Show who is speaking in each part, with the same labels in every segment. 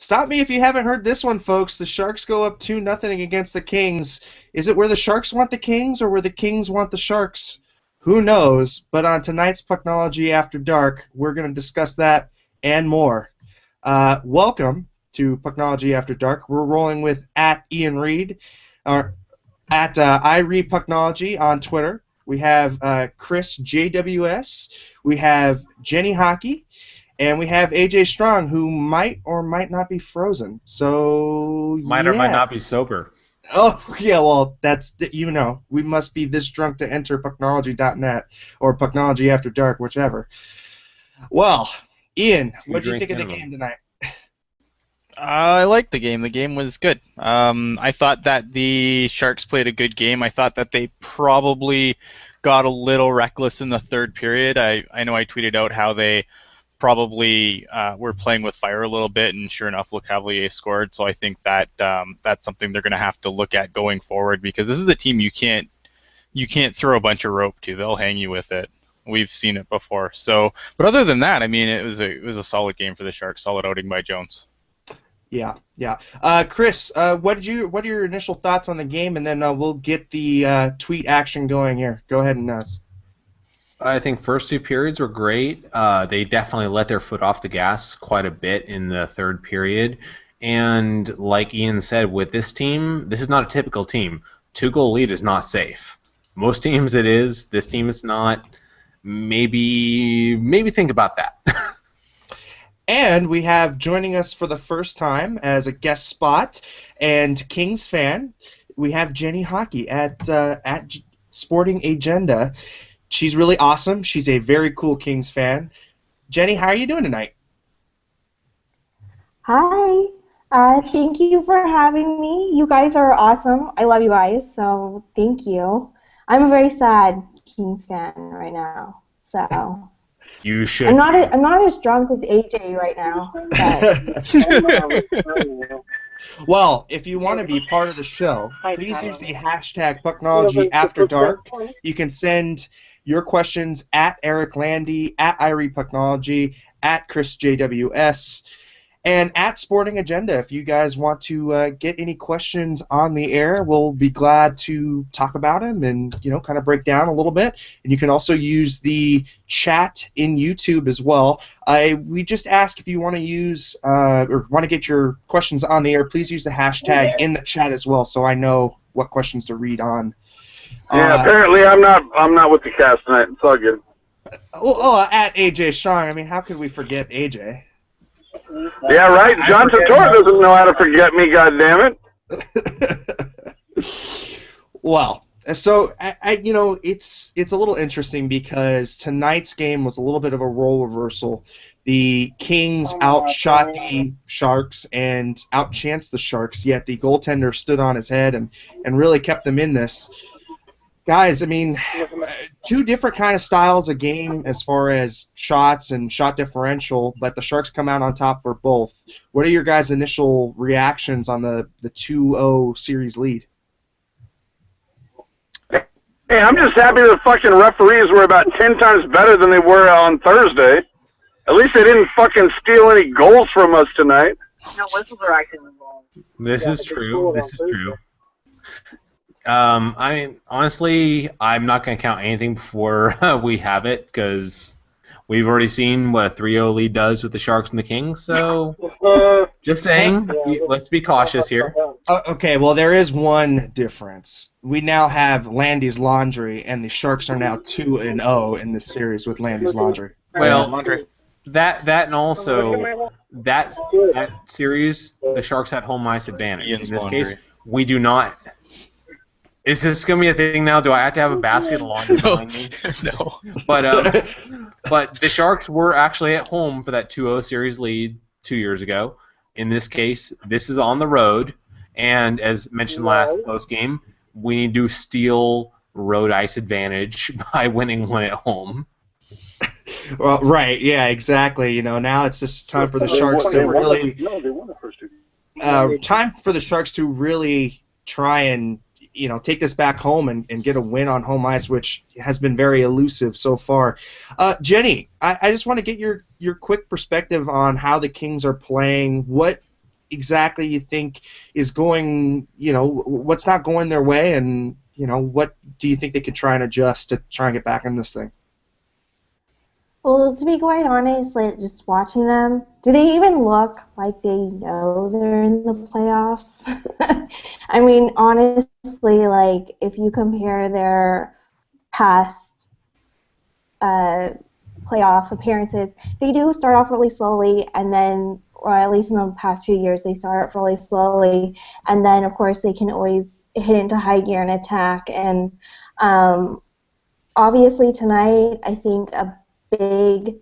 Speaker 1: Stop me if you haven't heard this one, folks. The Sharks go up 2-0 against the Kings. Is it where the Sharks want the Kings or where the Kings want the Sharks? Who knows? But on tonight's Pucknology After Dark, we're going to discuss that and more. Welcome to Pucknology After Dark. We're rolling with @Ian Reed, or I Read Pucknology on Twitter. We have Chris JWS. We have Jenny Hockey. And we have AJ Strong, who might or might not be frozen. So,
Speaker 2: Might or might not be sober.
Speaker 1: Oh, yeah, well, that's, we must be this drunk to enter Pucknology.net or Pucknology After Dark, whichever. Well, Ian, what do you think of the game tonight?
Speaker 3: I liked the game. The game was good. I thought that the Sharks played a good game. I thought that they probably got a little reckless in the third period. I know I tweeted out how they probably were playing with fire a little bit, and sure enough, Lecavalier scored. So I think that that's something they're going to have to look at going forward, because this is a team you can't throw a bunch of rope to. They'll hang you with it. We've seen it before. So, but other than that, I mean, it was a solid game for the Sharks. Solid outing by Jones.
Speaker 1: Yeah. Chris, what are your initial thoughts on the game, and then we'll get the tweet action going here. Go ahead and.
Speaker 2: I think first two periods were great. They definitely let their foot off the gas quite a bit in the third period. And like Ian said, with this team, this is not a typical team. 2-goal lead is not safe. Most teams it is. This team is not. Maybe think about that.
Speaker 1: And we have joining us for the first time as a guest spot and Kings fan, we have Jenny Hockey at Sporting Agenda. She's really awesome. She's a very cool Kings fan. Jenny, how are you doing tonight?
Speaker 4: Hi. Thank you for having me. You guys are awesome. I love you guys, so thank you. I'm a very sad Kings fan right now, so
Speaker 2: you should.
Speaker 4: I'm not as drunk as AJ right now.
Speaker 1: But... Well, if you want to be part of the show, please use the hashtag Pucknology After Dark. You can send your questions at Eric Landy, at Irie Pucknology, at Chris JWS, and at Sporting Agenda. If you guys want to get any questions on the air, we'll be glad to talk about them and kind of break down a little bit. And you can also use the chat in YouTube as well. We just ask if you want to use or want to get your questions on the air, please use the hashtag in the chat as well, so I know what questions to read on.
Speaker 5: Yeah, apparently I'm not with the cast tonight. It's all good.
Speaker 1: At AJ Strong. I mean, how could we forget AJ?
Speaker 5: Yeah, right. John Turturro doesn't know how to forget me. Goddammit.
Speaker 1: Well, so it's a little interesting because tonight's game was a little bit of a role reversal. The Kings outshot the Sharks and outchanced the Sharks, yet the goaltender stood on his head and really kept them in this. Guys, I mean, two different kind of styles of game as far as shots and shot differential, but the Sharks come out on top for both. What are your guys' initial reactions on the 2-0 series lead?
Speaker 5: Hey, I'm just happy the fucking referees were about 10 times better than they were on Thursday. At least they didn't fucking steal any goals from us tonight.
Speaker 6: No whistles are acting involved.
Speaker 2: This is true. I mean, honestly, I'm not going to count anything before we have it, because we've already seen what a 3-0 lead does with the Sharks and the Kings, so just saying, let's be cautious here.
Speaker 1: Okay, well, there is one difference. We now have Landy's Laundry, and the Sharks are now 2-0 in this series with Landy's Laundry.
Speaker 2: Well, that and also that series, the Sharks had home ice advantage. In this case, we do not. Is this going to be a thing now? Do I have to have a basket of laundry behind me?
Speaker 3: No.
Speaker 2: But the Sharks were actually at home for that 2-0 series lead 2 years ago. In this case, this is on the road, and as mentioned last postgame, we need to steal road ice advantage by winning one at home.
Speaker 1: Well, right, yeah, exactly. Now it's just time for the Sharks to really try and take this back home and get a win on home ice, which has been very elusive so far. Jenny, I just want to get your quick perspective on how the Kings are playing. What exactly you think is going, what's not going their way, and what do you think they could try and adjust to try and get back in this thing?
Speaker 4: Well, to be quite honest, like just watching them, do they even look like they know they're in the playoffs? I mean, honestly, like if you compare their past uh, playoff appearances, they do start off really slowly, and then, or at least in the past few years, they start off really slowly, and then of course they can always hit into high gear and attack. And um, obviously tonight, I think a big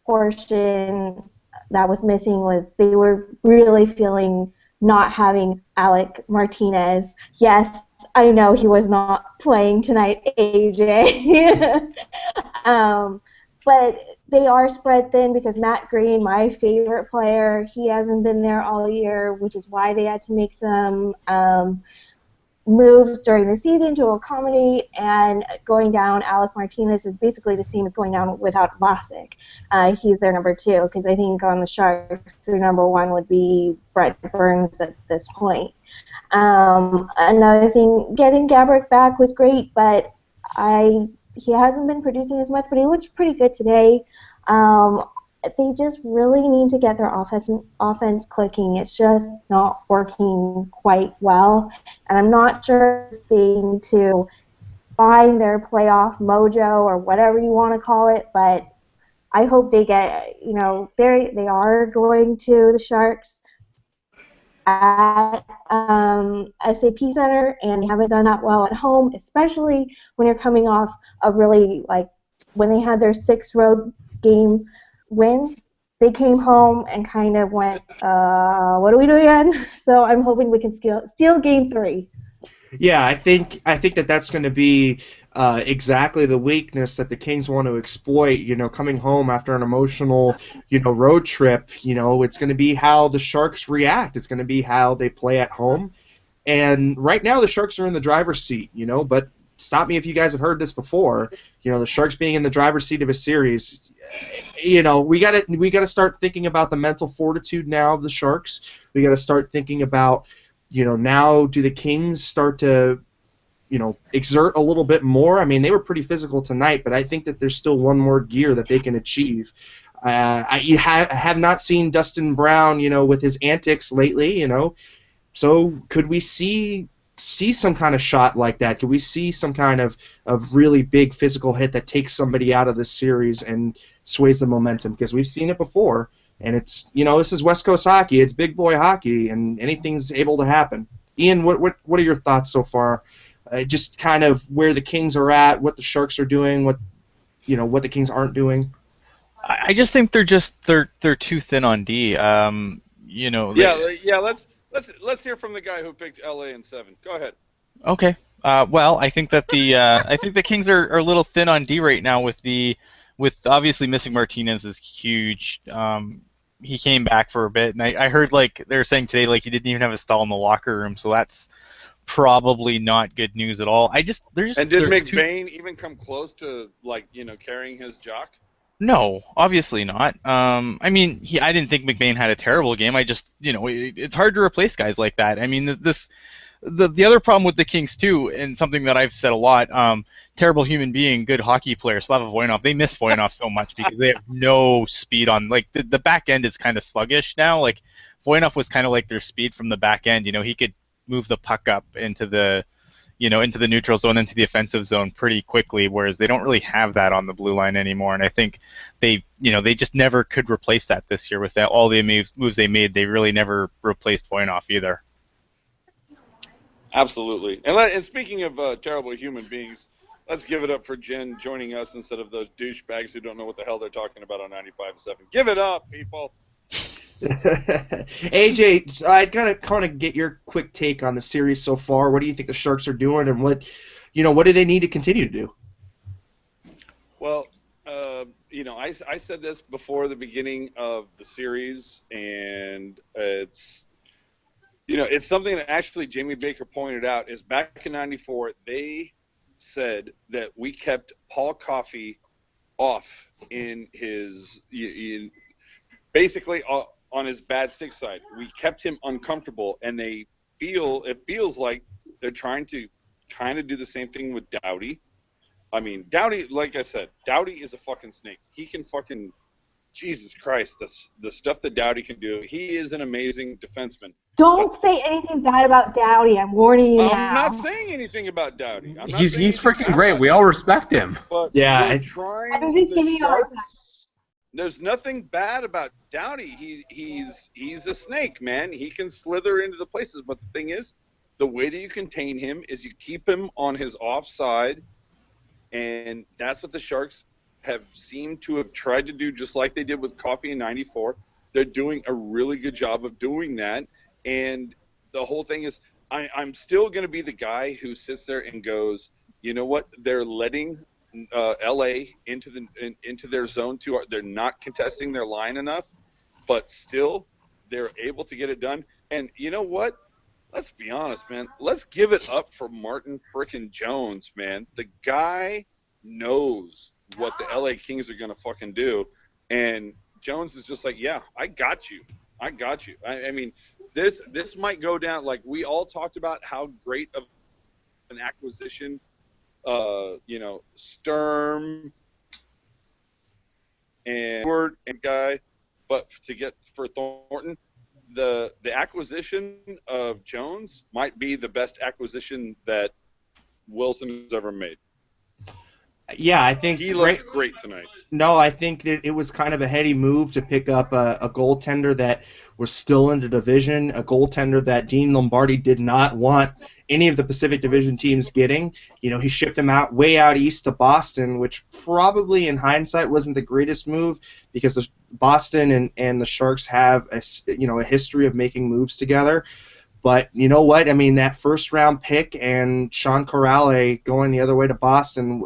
Speaker 4: portion that was missing was they were really feeling not having Alec Martinez. Yes, I know he was not playing tonight, AJ. But they are spread thin because Matt Green, my favorite player, he hasn't been there all year, which is why they had to make some moves during the season to accommodate, and going down Alec Martinez is basically the same as going down without Vlasic. He's their number 2, because I think on the Sharks, their number 1 would be Brett Burns at this point. Another thing, getting Gabrick back was great, but he hasn't been producing as much, but he looked pretty good today. Um, they just really need to get their offense clicking. It's just not working quite well, and I'm not sure if they need to find their playoff mojo or whatever you want to call it, but I hope they get, they are going to the Sharks at SAP Center, and they haven't done that well at home, especially when you're coming off a really, like, when they had their 6 road game wins, they came home and kind of went, what do we do again? So I'm hoping we can steal game 3.
Speaker 1: Yeah, I think that that's going to be exactly the weakness that the Kings want to exploit. Coming home after an emotional, road trip. It's going to be how the Sharks react. It's going to be how they play at home. And right now, the Sharks are in the driver's seat. But stop me if you guys have heard this before. The Sharks being in the driver's seat of a series. We gotta start thinking about the mental fortitude now of the Sharks. We got to start thinking about. Now do the Kings start to, exert a little bit more? I mean, they were pretty physical tonight, but I think that there's still one more gear that they can achieve. I have not seen Dustin Brown, with his antics lately, So could we see some kind of shot like that? Could we see some kind of really big physical hit that takes somebody out of this series and sways the momentum? Because we've seen it before. And it's, this is West Coast hockey. It's big boy hockey, and anything's able to happen. Ian, what are your thoughts so far? Just kind of where the Kings are at, what the Sharks are doing, what the Kings aren't doing.
Speaker 3: I just think they're too thin on D.
Speaker 7: Let's hear from the guy who picked LA in 7. Go ahead.
Speaker 3: Okay. Well, I think that I think the Kings are a little thin on D right now with obviously missing Martinez is huge. He came back for a bit, and I heard like they were saying today like he didn't even have a stall in the locker room, so that's probably not good news at all. And did
Speaker 7: McBain even come close to carrying his jock?
Speaker 3: No, obviously not. I mean, I didn't think McBain had a terrible game. I just, it's hard to replace guys like that. I mean, the other problem with the Kings too, and something that I've said a lot, terrible human being, good hockey player, Slava Voinov. They miss Voinov so much because they have no speed on. Like the back end is kind of sluggish now. Like Voinov was kind of like their speed from the back end. He could move the puck up into the neutral zone, into the offensive zone pretty quickly, whereas they don't really have that on the blue line anymore. And I think they just never could replace that this year with all the moves they made. They really never replaced Voinov either.
Speaker 7: Absolutely. And speaking of terrible human beings, let's give it up for Jen joining us instead of those douchebags who don't know what the hell they're talking about on 95.7. Give it up, people.
Speaker 1: AJ, I gotta kind of get your quick take on the series so far. What do you think the Sharks are doing, and what do they need to continue to do?
Speaker 7: Well, I said this before the beginning of the series, and it's something that actually Jamie Baker pointed out is back in '94 they said that we kept Paul Coffey off in his basically on his bad stick side. We kept him uncomfortable, and it feels like they're trying to kind of do the same thing with Doughty. I mean, Doughty, like I said, Doughty is a fucking snake. He can fucking, Jesus Christ, the stuff that Doughty can do. He is an amazing defenseman.
Speaker 4: Don't say anything bad about Doughty. I'm warning you now.
Speaker 7: I'm not saying anything about Doughty.
Speaker 2: He's freaking great. We all respect him.
Speaker 7: But
Speaker 1: yeah,
Speaker 7: we're trying. The Sharks, there's nothing bad about Doughty. He's a snake, man. He can slither into the places. But the thing is, the way that you contain him is you keep him on his offside, and that's what the Sharks have seemed to have tried to do, just like they did with Coffey in '94. They're doing a really good job of doing that. And the whole thing is, I'm still going to be the guy who sits there and goes, you know what? They're letting LA into their zone too. They're not contesting their line enough, but still they're able to get it done. And you know what? Let's be honest, man. Let's give it up for Martin frickin' Jones, man. The guy knows what the LA Kings are going to fucking do. And Jones is just like, yeah, I got you. I mean, this might go down, like we all talked about how great of an acquisition, Sturm and Ward and guy, but to get for Thornton, the acquisition of Jones might be the best acquisition that Wilson has ever made.
Speaker 1: Yeah, I think
Speaker 7: he looked great tonight.
Speaker 1: No, I think that it was kind of a heady move to pick up a goaltender that was still in the division, a goaltender that Dean Lombardi did not want any of the Pacific Division teams getting. You know, he shipped him way out east to Boston, which probably in hindsight wasn't the greatest move because Boston and the Sharks have a history of making moves together. But you know what? I mean, that first-round pick and Sean Corrale going the other way to Boston,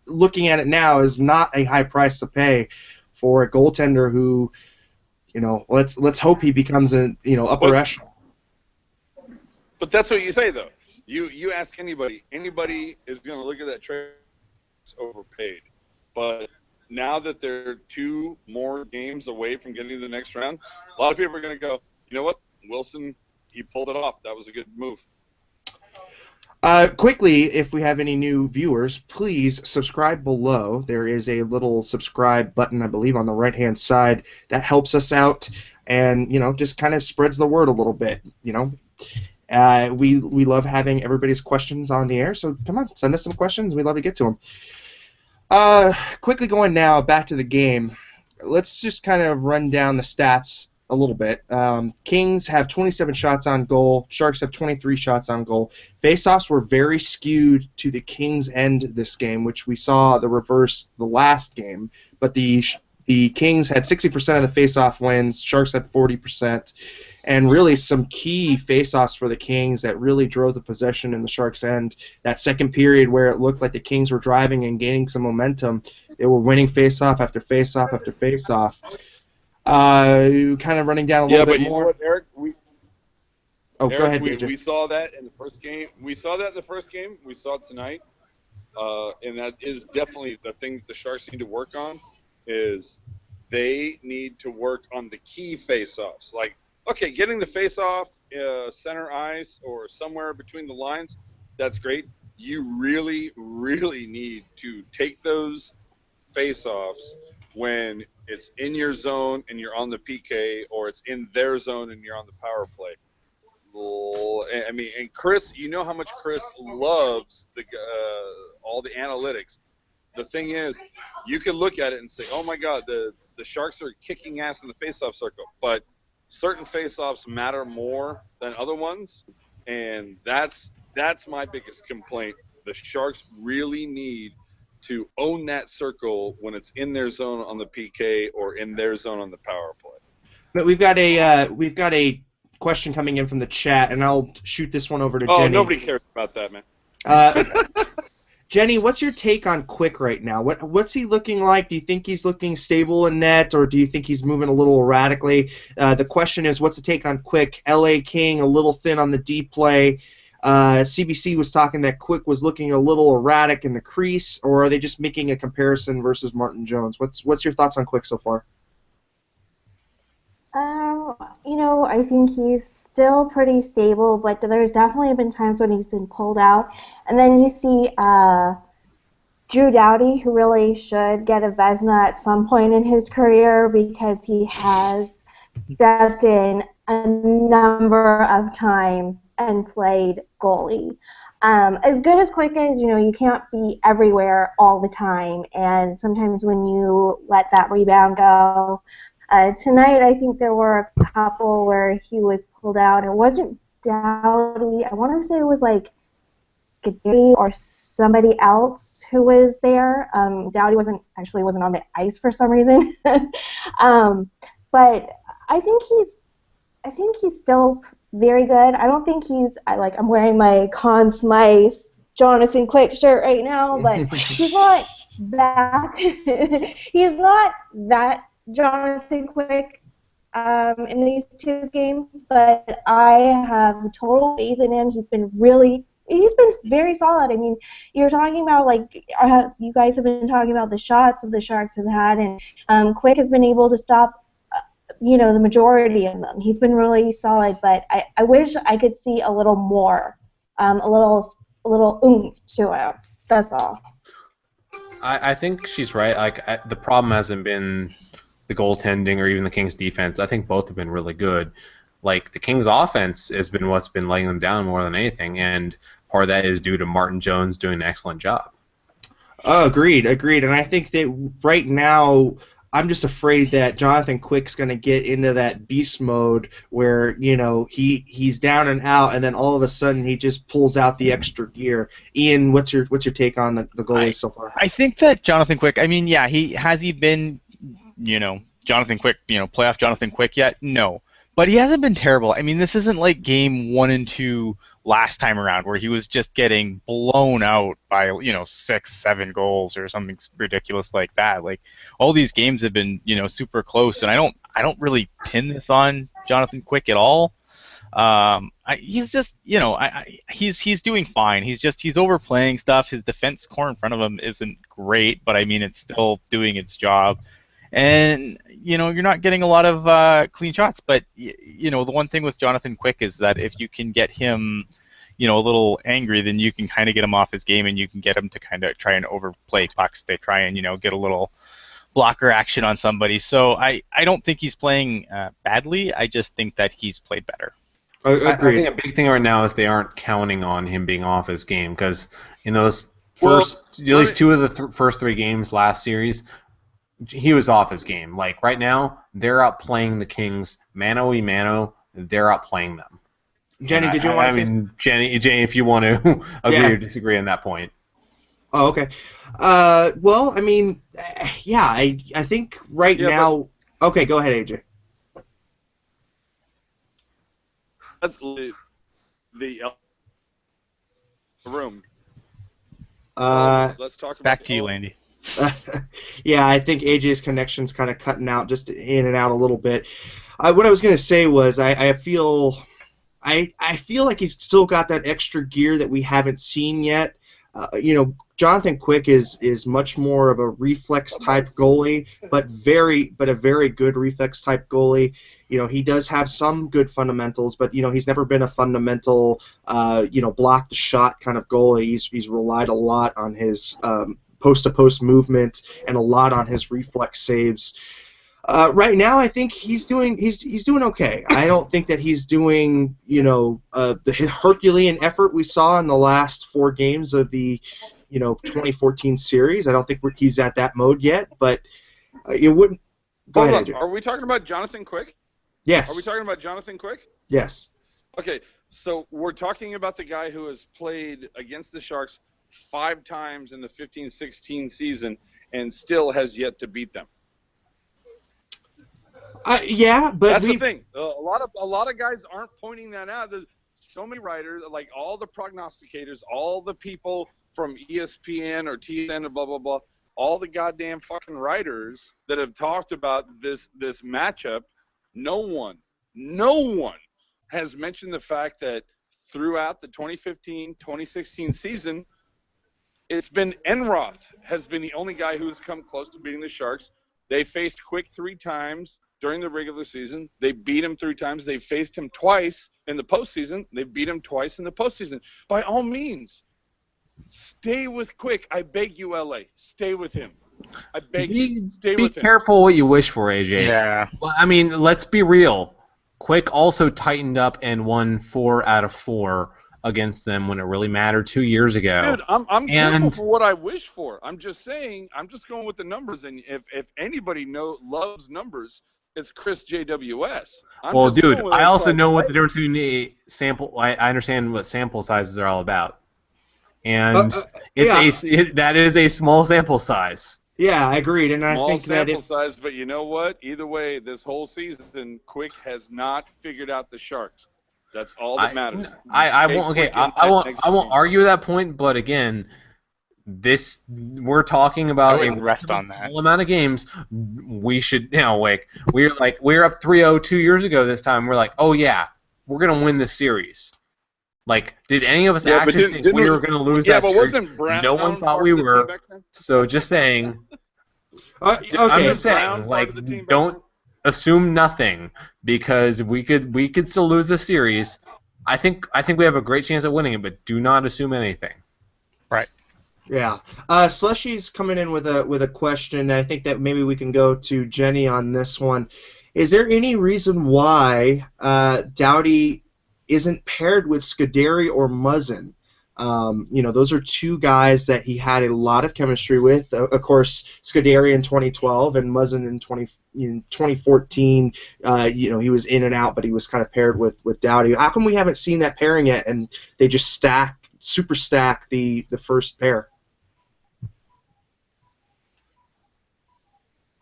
Speaker 1: looking at it now, is not a high price to pay for a goaltender who, let's hope he becomes an upper echelon.
Speaker 7: But that's what you say, though. You ask anybody is going to look at that trade as overpaid. But now that they're 2 more games away from getting to the next round, a lot of people are going to go, you know what, Wilson, he pulled it off. That was a good move.
Speaker 1: Quickly, if we have any new viewers, please subscribe below. There is a little subscribe button, I believe, on the right-hand side. That helps us out and, just kind of spreads the word a little bit, We love having everybody's questions on the air, so come on, send us some questions. We'd love to get to them. Quickly going now back to the game. Let's just kind of run down the stats a little bit. Kings have 27 shots on goal. Sharks have 23 shots on goal. Faceoffs were very skewed to the Kings' end this game, which we saw the reverse the last game. But the Kings had 60% of the faceoff wins. Sharks had 40%. And really some key faceoffs for the Kings that really drove the possession in the Sharks' end. That second period where it looked like the Kings were driving and gaining some momentum, they were winning faceoff after faceoff after faceoff. Kind of running down a little bit more. Yeah, but you know what,
Speaker 7: Eric?
Speaker 1: Go ahead,
Speaker 7: we saw that in the first game. We saw that in the first game. We saw it tonight. And that is definitely the thing that the Sharks need to work on is they need to work on the key face-offs. Like, okay, getting the face-off center ice or somewhere between the lines, that's great. You really, really need to take those face-offs when it's in your zone and you're on the PK, or it's in their zone and you're on the power play. I mean, and Chris, you know how much Chris loves all the analytics. The thing is, you can look at it and say, oh my God, the Sharks are kicking ass in the face-off circle, but certain face-offs matter more than other ones, and that's my biggest complaint. The Sharks really need to own that circle when it's in their zone on the PK or in their zone on the power play.
Speaker 1: But we've got a question coming in from the chat, and I'll shoot this one over to Jenny.
Speaker 7: Oh, nobody cares about that, man.
Speaker 1: Jenny, what's your take on Quick right now? What's he looking like? Do you think he's looking stable in net, or do you think he's moving a little erratically? The question is, what's the take on Quick? LA King, a little thin on the deep play. CBC was talking that Quick was looking a little erratic in the crease, or are they just making a comparison versus Martin Jones? What's your thoughts on Quick so far?
Speaker 4: I think he's still pretty stable, but there's definitely been times when he's been pulled out. And then you see Drew Doughty, who really should get a Vezina at some point in his career because he has stepped in a number of times and played goalie. As good as Quick is, you can't be everywhere all the time, and sometimes when you let that rebound go. Tonight, I think there were a couple where he was pulled out. It wasn't Doughty. I want to say it was like Gadary or somebody else who was there. Doughty wasn't on the ice for some reason. But I think he's still very good. I don't think I'm wearing my Conn Smythe Jonathan Quick shirt right now, but he's not that he's not that Jonathan Quick in these two games, but I have total faith in him. He's been very solid. I mean, you're talking about you guys have been talking about the shots of the Sharks have had, and Quick has been able to stop the majority of them. He's been really solid, but I wish I could see a little more, a little oomph to him. That's all.
Speaker 2: I think she's right. The problem hasn't been the goaltending or even the Kings' defense. I think both have been really good. Like, the Kings' offense has been what's been laying them down more than anything, and part of that is due to Martin Jones doing an excellent job.
Speaker 1: Agreed. And I think that right now, I'm just afraid that Jonathan Quick's going to get into that beast mode where, he's down and out, and then all of a sudden he just pulls out the extra gear. Ian, what's your take on the goalies so far?
Speaker 3: I think that Jonathan Quick, has he been, Jonathan Quick, playoff Jonathan Quick yet? No. But he hasn't been terrible. I mean, this isn't like game 1 and 2 last time around where he was just getting blown out by 6-7 goals or something ridiculous like that. Like, all these games have been super close, and I don't really pin this on Jonathan Quick at all. He's just he's doing fine. He's overplaying stuff. His defense core in front of him isn't great, but I mean, it's still doing its job. And you're not getting a lot of clean shots, but the one thing with Jonathan Quick is that if you can get him a little angry, then you can kind of get him off his game, and you can get him to kind of try and overplay pucks to try and get a little blocker action on somebody. So I don't think he's playing badly. I just think that he's played better.
Speaker 2: I think a big thing right now is they aren't counting on him being off his game, because in those at least 2 of the first 3 games last series, he was off his game. Like, right now, they're outplaying the Kings mano-a-mano. They're outplaying them.
Speaker 1: Jenny, did you want to
Speaker 2: say? Jenny, if you want to agree or disagree on that point.
Speaker 1: Oh, okay. Well, I mean, I think now. Okay, go ahead, AJ.
Speaker 7: That's the room. Let's talk about
Speaker 3: back to you, Andy.
Speaker 1: Yeah, I think AJ's connection's kind of cutting out, just in and out a little bit. What I was going to say was I feel like he's still got that extra gear that we haven't seen yet. Jonathan Quick is much more of a reflex type goalie, but a very good reflex type goalie. He does have some good fundamentals, but he's never been a fundamental block the shot kind of goalie. He's relied a lot on his post-to-post movement and a lot on his reflex saves. Right now, I think he's doing okay. I don't think that he's doing the Herculean effort we saw in the last 4 games of the 2014 series. I don't think he's at that mode yet, but it wouldn't. Go ahead, Andrew.
Speaker 7: Are we talking about Jonathan Quick?
Speaker 1: Yes.
Speaker 7: Are we talking about Jonathan Quick?
Speaker 1: Yes.
Speaker 7: Okay, so we're talking about the guy who has played against the Sharks 5 times in the 15-16 season and still has yet to beat them.
Speaker 1: Yeah, but
Speaker 7: that's the thing. A lot of guys aren't pointing that out. There's so many writers, like all the prognosticators, all the people from ESPN or TNN and blah blah blah, all the goddamn fucking writers that have talked about this matchup. No one has mentioned the fact that throughout the 2015-2016 season, it's been Enroth has been the only guy who's come close to beating the Sharks. They faced Quick 3 times. during the regular season. They beat him 3 times. They faced him twice in the postseason. They beat him twice in the postseason. By all means, stay with Quick. I beg you, LA. Stay with him. I beg you. Stay with him.
Speaker 2: Be careful what you wish for, AJ.
Speaker 3: Yeah.
Speaker 2: Well, I mean, let's be real. Quick also tightened up and won 4 out of 4 against them when it really mattered 2 years ago.
Speaker 7: Dude, I'm careful for what I wish for. I'm just saying, I'm just going with the numbers, and if anybody loves numbers, it's Chris JWS.
Speaker 2: Well, dude, I also know what the difference between a sample. I understand what sample sizes are all about, and that is a small sample size.
Speaker 1: Yeah, I agreed, and
Speaker 7: small
Speaker 1: I think
Speaker 7: sample size. But you know what? Either way, this whole season, Quick has not figured out the Sharks. That's all that matters.
Speaker 2: I won't argue that point, but again, we're talking about a
Speaker 3: rest on that
Speaker 2: small amount of games. We should, we're up 3-0 2 years ago. This time we're like, oh yeah, we're gonna win this series. Like, did any of us actually think we were gonna lose that series?
Speaker 7: Yeah, but wasn't Brown?
Speaker 2: No one thought we were. So just saying. I'm just saying, like, don't assume nothing, because we could still lose this series. I think we have a great chance at winning it, but do not assume anything.
Speaker 3: Right.
Speaker 1: Yeah. Slushy's coming in with a question. I think that maybe we can go to Jenny on this one. Is there any reason why Doughty isn't paired with Scuderi or Muzzin? Those are two guys that he had a lot of chemistry with. Of course, Scuderi in 2012 and Muzzin in 2014. He was in and out, but he was kind of paired with Doughty. How come we haven't seen that pairing yet, and they just super stack the first pair?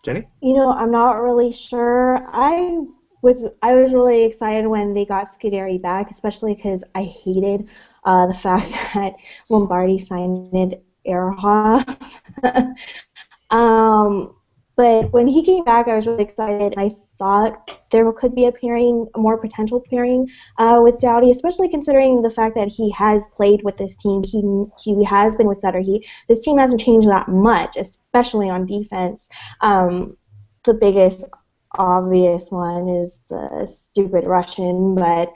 Speaker 1: Jenny?
Speaker 4: I'm not really sure. I was really excited when they got Scuderi back, especially because I hated the fact that Lombardi signed Ehrhoff. But when he came back, I was really excited, and I thought there could be a more potential pairing with Doughty, especially considering the fact that he has played with this team. He has been with Sutter. This team hasn't changed that much, especially on defense. The biggest obvious one is the stupid Russian, but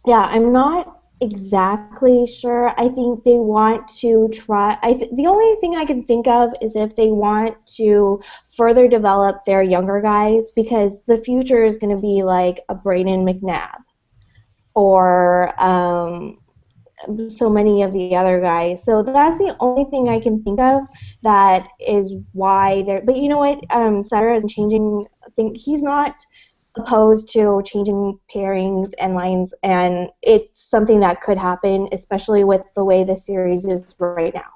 Speaker 4: yeah, I'm not exactly sure. I think they want to try. The only thing I can think of is if they want to further develop their younger guys, because the future is going to be like a Braden McNabb or so many of the other guys. So that's the only thing I can think of that is why they're. But you know what? Sutter isn't changing. He's not opposed to changing pairings and lines, and it's something that could happen, especially with the way the series is right now.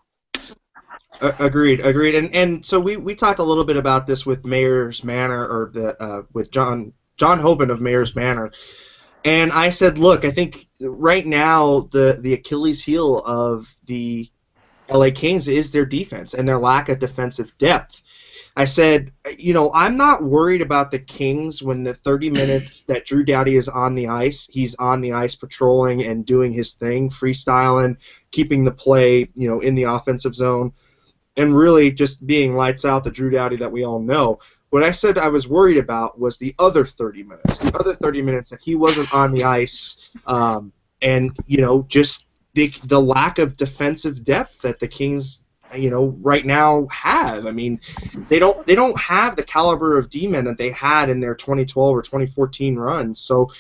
Speaker 1: Agreed. And so we talked a little bit about this with Mayor's Manor, or with John Hoban of Mayor's Manor, and I said, look, I think right now the Achilles heel of the LA Kings is their defense and their lack of defensive depth. I said, I'm not worried about the Kings when the 30 minutes that Drew Doughty is on the ice, he's on the ice patrolling and doing his thing, freestyling, keeping the play, in the offensive zone, and really just being lights out, the Drew Doughty that we all know. What I said I was worried about was the other 30 minutes, that he wasn't on the ice, and, just the lack of defensive depth that the Kings right now have. I mean, they don't have the caliber of D-men that they had in their 2012 or 2014 runs. So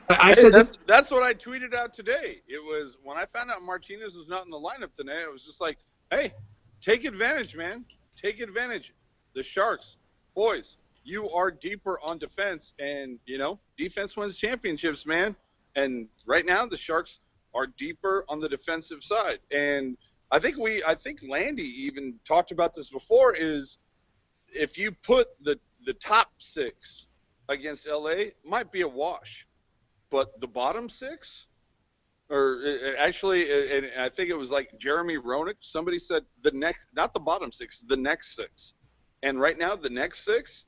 Speaker 7: that's what I tweeted out today. It was when I found out Martinez was not in the lineup today. I was just like, hey, take advantage, man. Take advantage. The Sharks, boys, you are deeper on defense, and defense wins championships, man. And right now the Sharks are deeper on the defensive side, and I think Landy even talked about this before, is if you put the top 6 against LA, it might be a wash. But the bottom 6, or actually, and I think it was like Jeremy Roenick, somebody said not the bottom 6, the next 6. And right now, the next 6,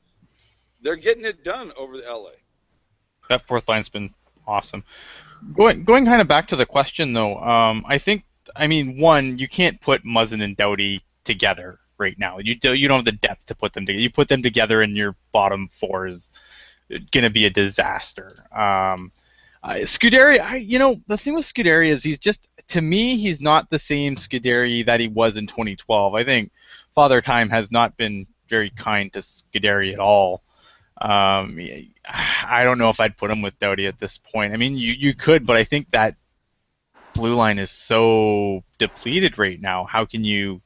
Speaker 7: they're getting it done over the LA.
Speaker 3: That fourth line's been awesome. Going kind of back to the question, though, one, you can't put Muzzin and Doughty together. right now. You don't have the depth to put them together. You put them together, and your bottom four is going to be a disaster. Scuderi, the thing with Scuderi is to me, he's not the same Scuderi that he was in 2012. I think Father Time has not been very kind to Scuderi at all. I don't know if I'd put him with Doughty at this point. I mean, you could, but I think that blue line is so depleted right now. How can you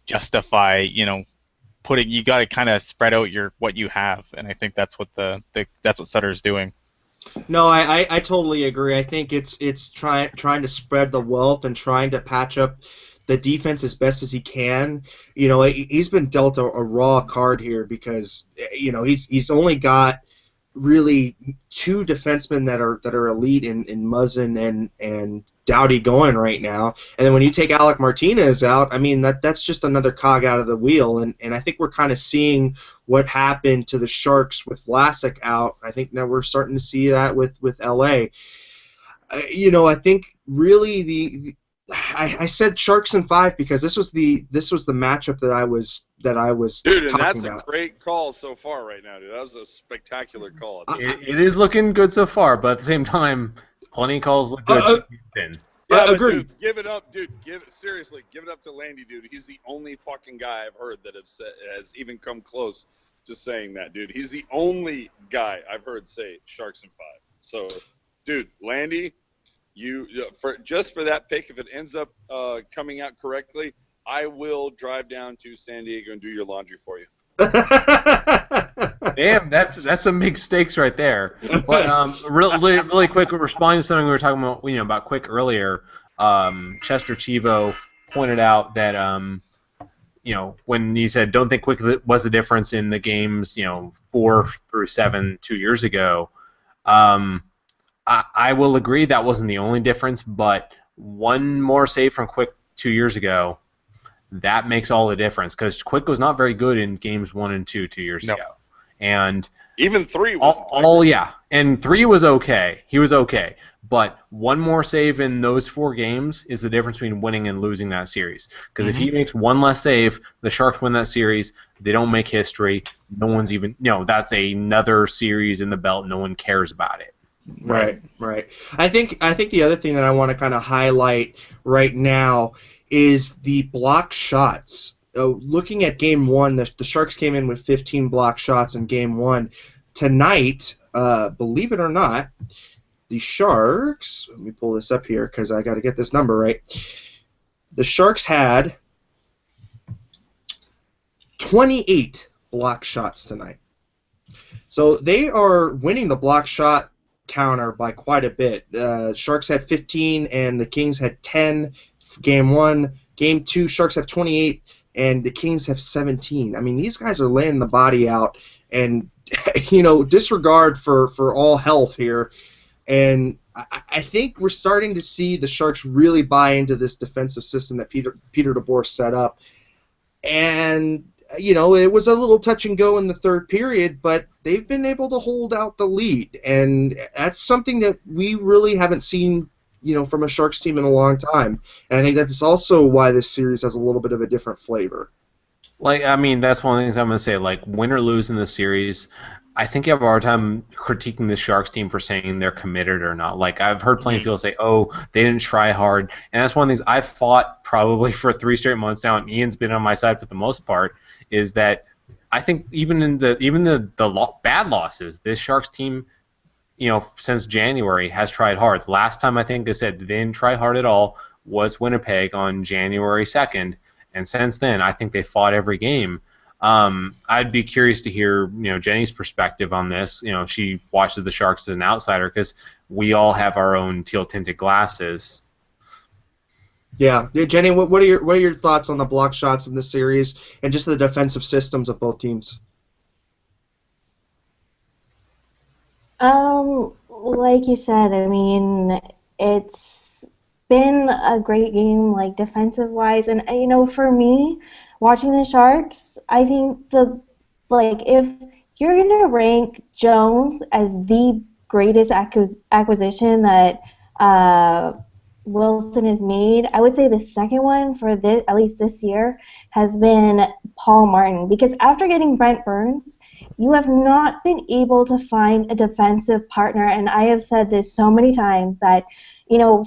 Speaker 3: justify, you got to kind of spread out what you have, and I think that's what that's what Sutter's doing.
Speaker 1: No, I totally agree. I think it's trying to spread the wealth and trying to patch up the defense as best as he can. He's been dealt a raw card here because he's only got really two defensemen that are elite in Muzzin and Doughty going right now. And then when you take Alec Martinez out, I mean that's just another cog out of the wheel. And I think we're kind of seeing what happened to the Sharks with Vlasic out. I think now we're starting to see that with LA. I think really I said Sharks in 5 because this was the matchup that I was
Speaker 7: dude, and
Speaker 1: talking
Speaker 7: that's
Speaker 1: about.
Speaker 7: A great call so far right now, dude. That was a spectacular call.
Speaker 2: It is looking good so far, but at the same time, plenty of calls look good.
Speaker 7: Yeah,
Speaker 1: agreed.
Speaker 7: Dude, give it up, dude. Seriously, give it up to Landy, dude. He's the only fucking guy I've heard that has even come close to saying that, dude. He's the only guy I've heard say Sharks in 5. So, dude, Landy, for that pick, if it ends up coming out correctly, I will drive down to San Diego and do your laundry for you.
Speaker 2: Damn, that's some big stakes right there. But really quick, responding to something we were talking about Quick earlier, Chester Chivo pointed out that when he said don't think Quick was the difference in the games 4 through 7 2 years ago. I will agree that wasn't the only difference, but one more save from Quick 2 years ago, that makes all the difference because Quick was not very good in games 1 and 2 years ago. And
Speaker 7: even 3 was
Speaker 2: and 3 was okay. He was okay. But one more save in those 4 games is the difference between winning and losing that series. Because if he makes one less save, the Sharks win that series. They don't make history. No one's even that's another series in the belt. No one cares about it.
Speaker 1: Right. I think the other thing that I want to kind of highlight right now is the block shots. Looking at Game 1, the Sharks came in with 15 block shots in Game 1. Tonight, believe it or not, the Sharks, let me pull this up here because I got to get this number right. The Sharks had 28 block shots tonight. So they are winning the block shot counter by quite a bit. Sharks had 15 and the Kings had 10. Game 1. Game 2, Sharks have 28 and the Kings have 17. I mean, these guys are laying the body out and, disregard for all health here. And I think we're starting to see the Sharks really buy into this defensive system that Peter DeBoer set up. And, it was a little touch and go in the third period, but they've been able to hold out the lead. And that's something that we really haven't seen from a Sharks team in a long time. And I think that's also why this series has a little bit of a different flavor.
Speaker 2: That's one of the things I'm going to say. Win or lose in the series, I think you have a hard time critiquing the Sharks team for saying they're committed or not. I've heard plenty of people say, they didn't try hard. And that's one of the things I've fought probably for 3 straight months now, and Ian's been on my side for the most part, is that I think even in the bad losses, this Sharks team since January has tried hard. Last time I think I said they didn't try hard at all was Winnipeg on January 2nd, and since then I think they fought every game. I'd be curious to hear Jenny's perspective on this. She watches the Sharks as an outsider because we all have our own teal-tinted glasses.
Speaker 1: Yeah, Jenny, what are your thoughts on the block shots in this series and just the defensive systems of both teams?
Speaker 4: Like you said, I mean, it's been a great game, defensive-wise, and for me, watching the Sharks, I think if you're gonna rank Jones as the greatest acquisition that Wilson has made, I would say the second one for this, at least this year, has been Paul Martin. Because after getting Brent Burns, you have not been able to find a defensive partner. And I have said this so many times that,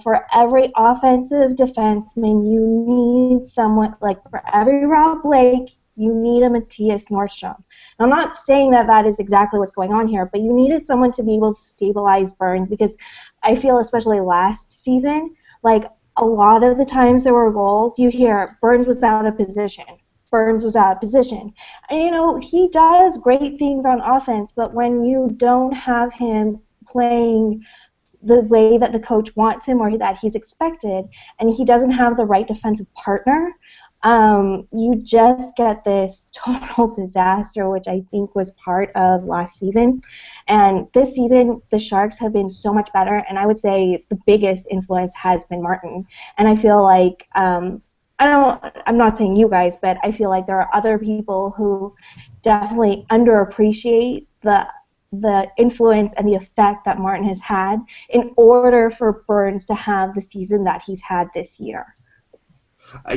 Speaker 4: for every offensive defenseman, you need someone, like for every Rob Blake, you need a Matthias Nordstrom. I'm not saying that that is exactly what's going on here, but you needed someone to be able to stabilize Burns, because I feel, especially last season, like a lot of the times there were goals, you hear Burns was out of position. Burns was out of position. And he does great things on offense, but when you don't have him playing the way that the coach wants him or that he's expected, and he doesn't have the right defensive partner, you just get this total disaster, which I think was part of last season. And this season, the Sharks have been so much better, and I would say the biggest influence has been Martin. And I feel like, I'm not saying you guys, but I feel like there are other people who definitely underappreciate the influence and the effect that Martin has had in order for Burns to have the season that he's had this year.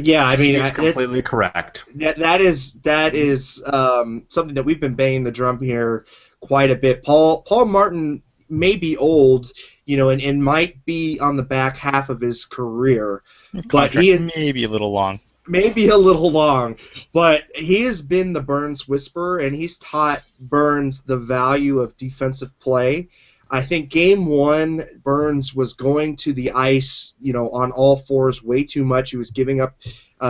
Speaker 1: Yeah, I mean,
Speaker 2: He's completely correct.
Speaker 1: That is something that we've been banging the drum here quite a bit. Paul Martin may be old, and might be on the back half of his career, but he is
Speaker 3: maybe a little long.
Speaker 1: Maybe a little long, but he has been the Burns whisperer, and he's taught Burns the value of defensive play. I think Game 1, Burns was going to the ice, on all fours way too much. He was giving up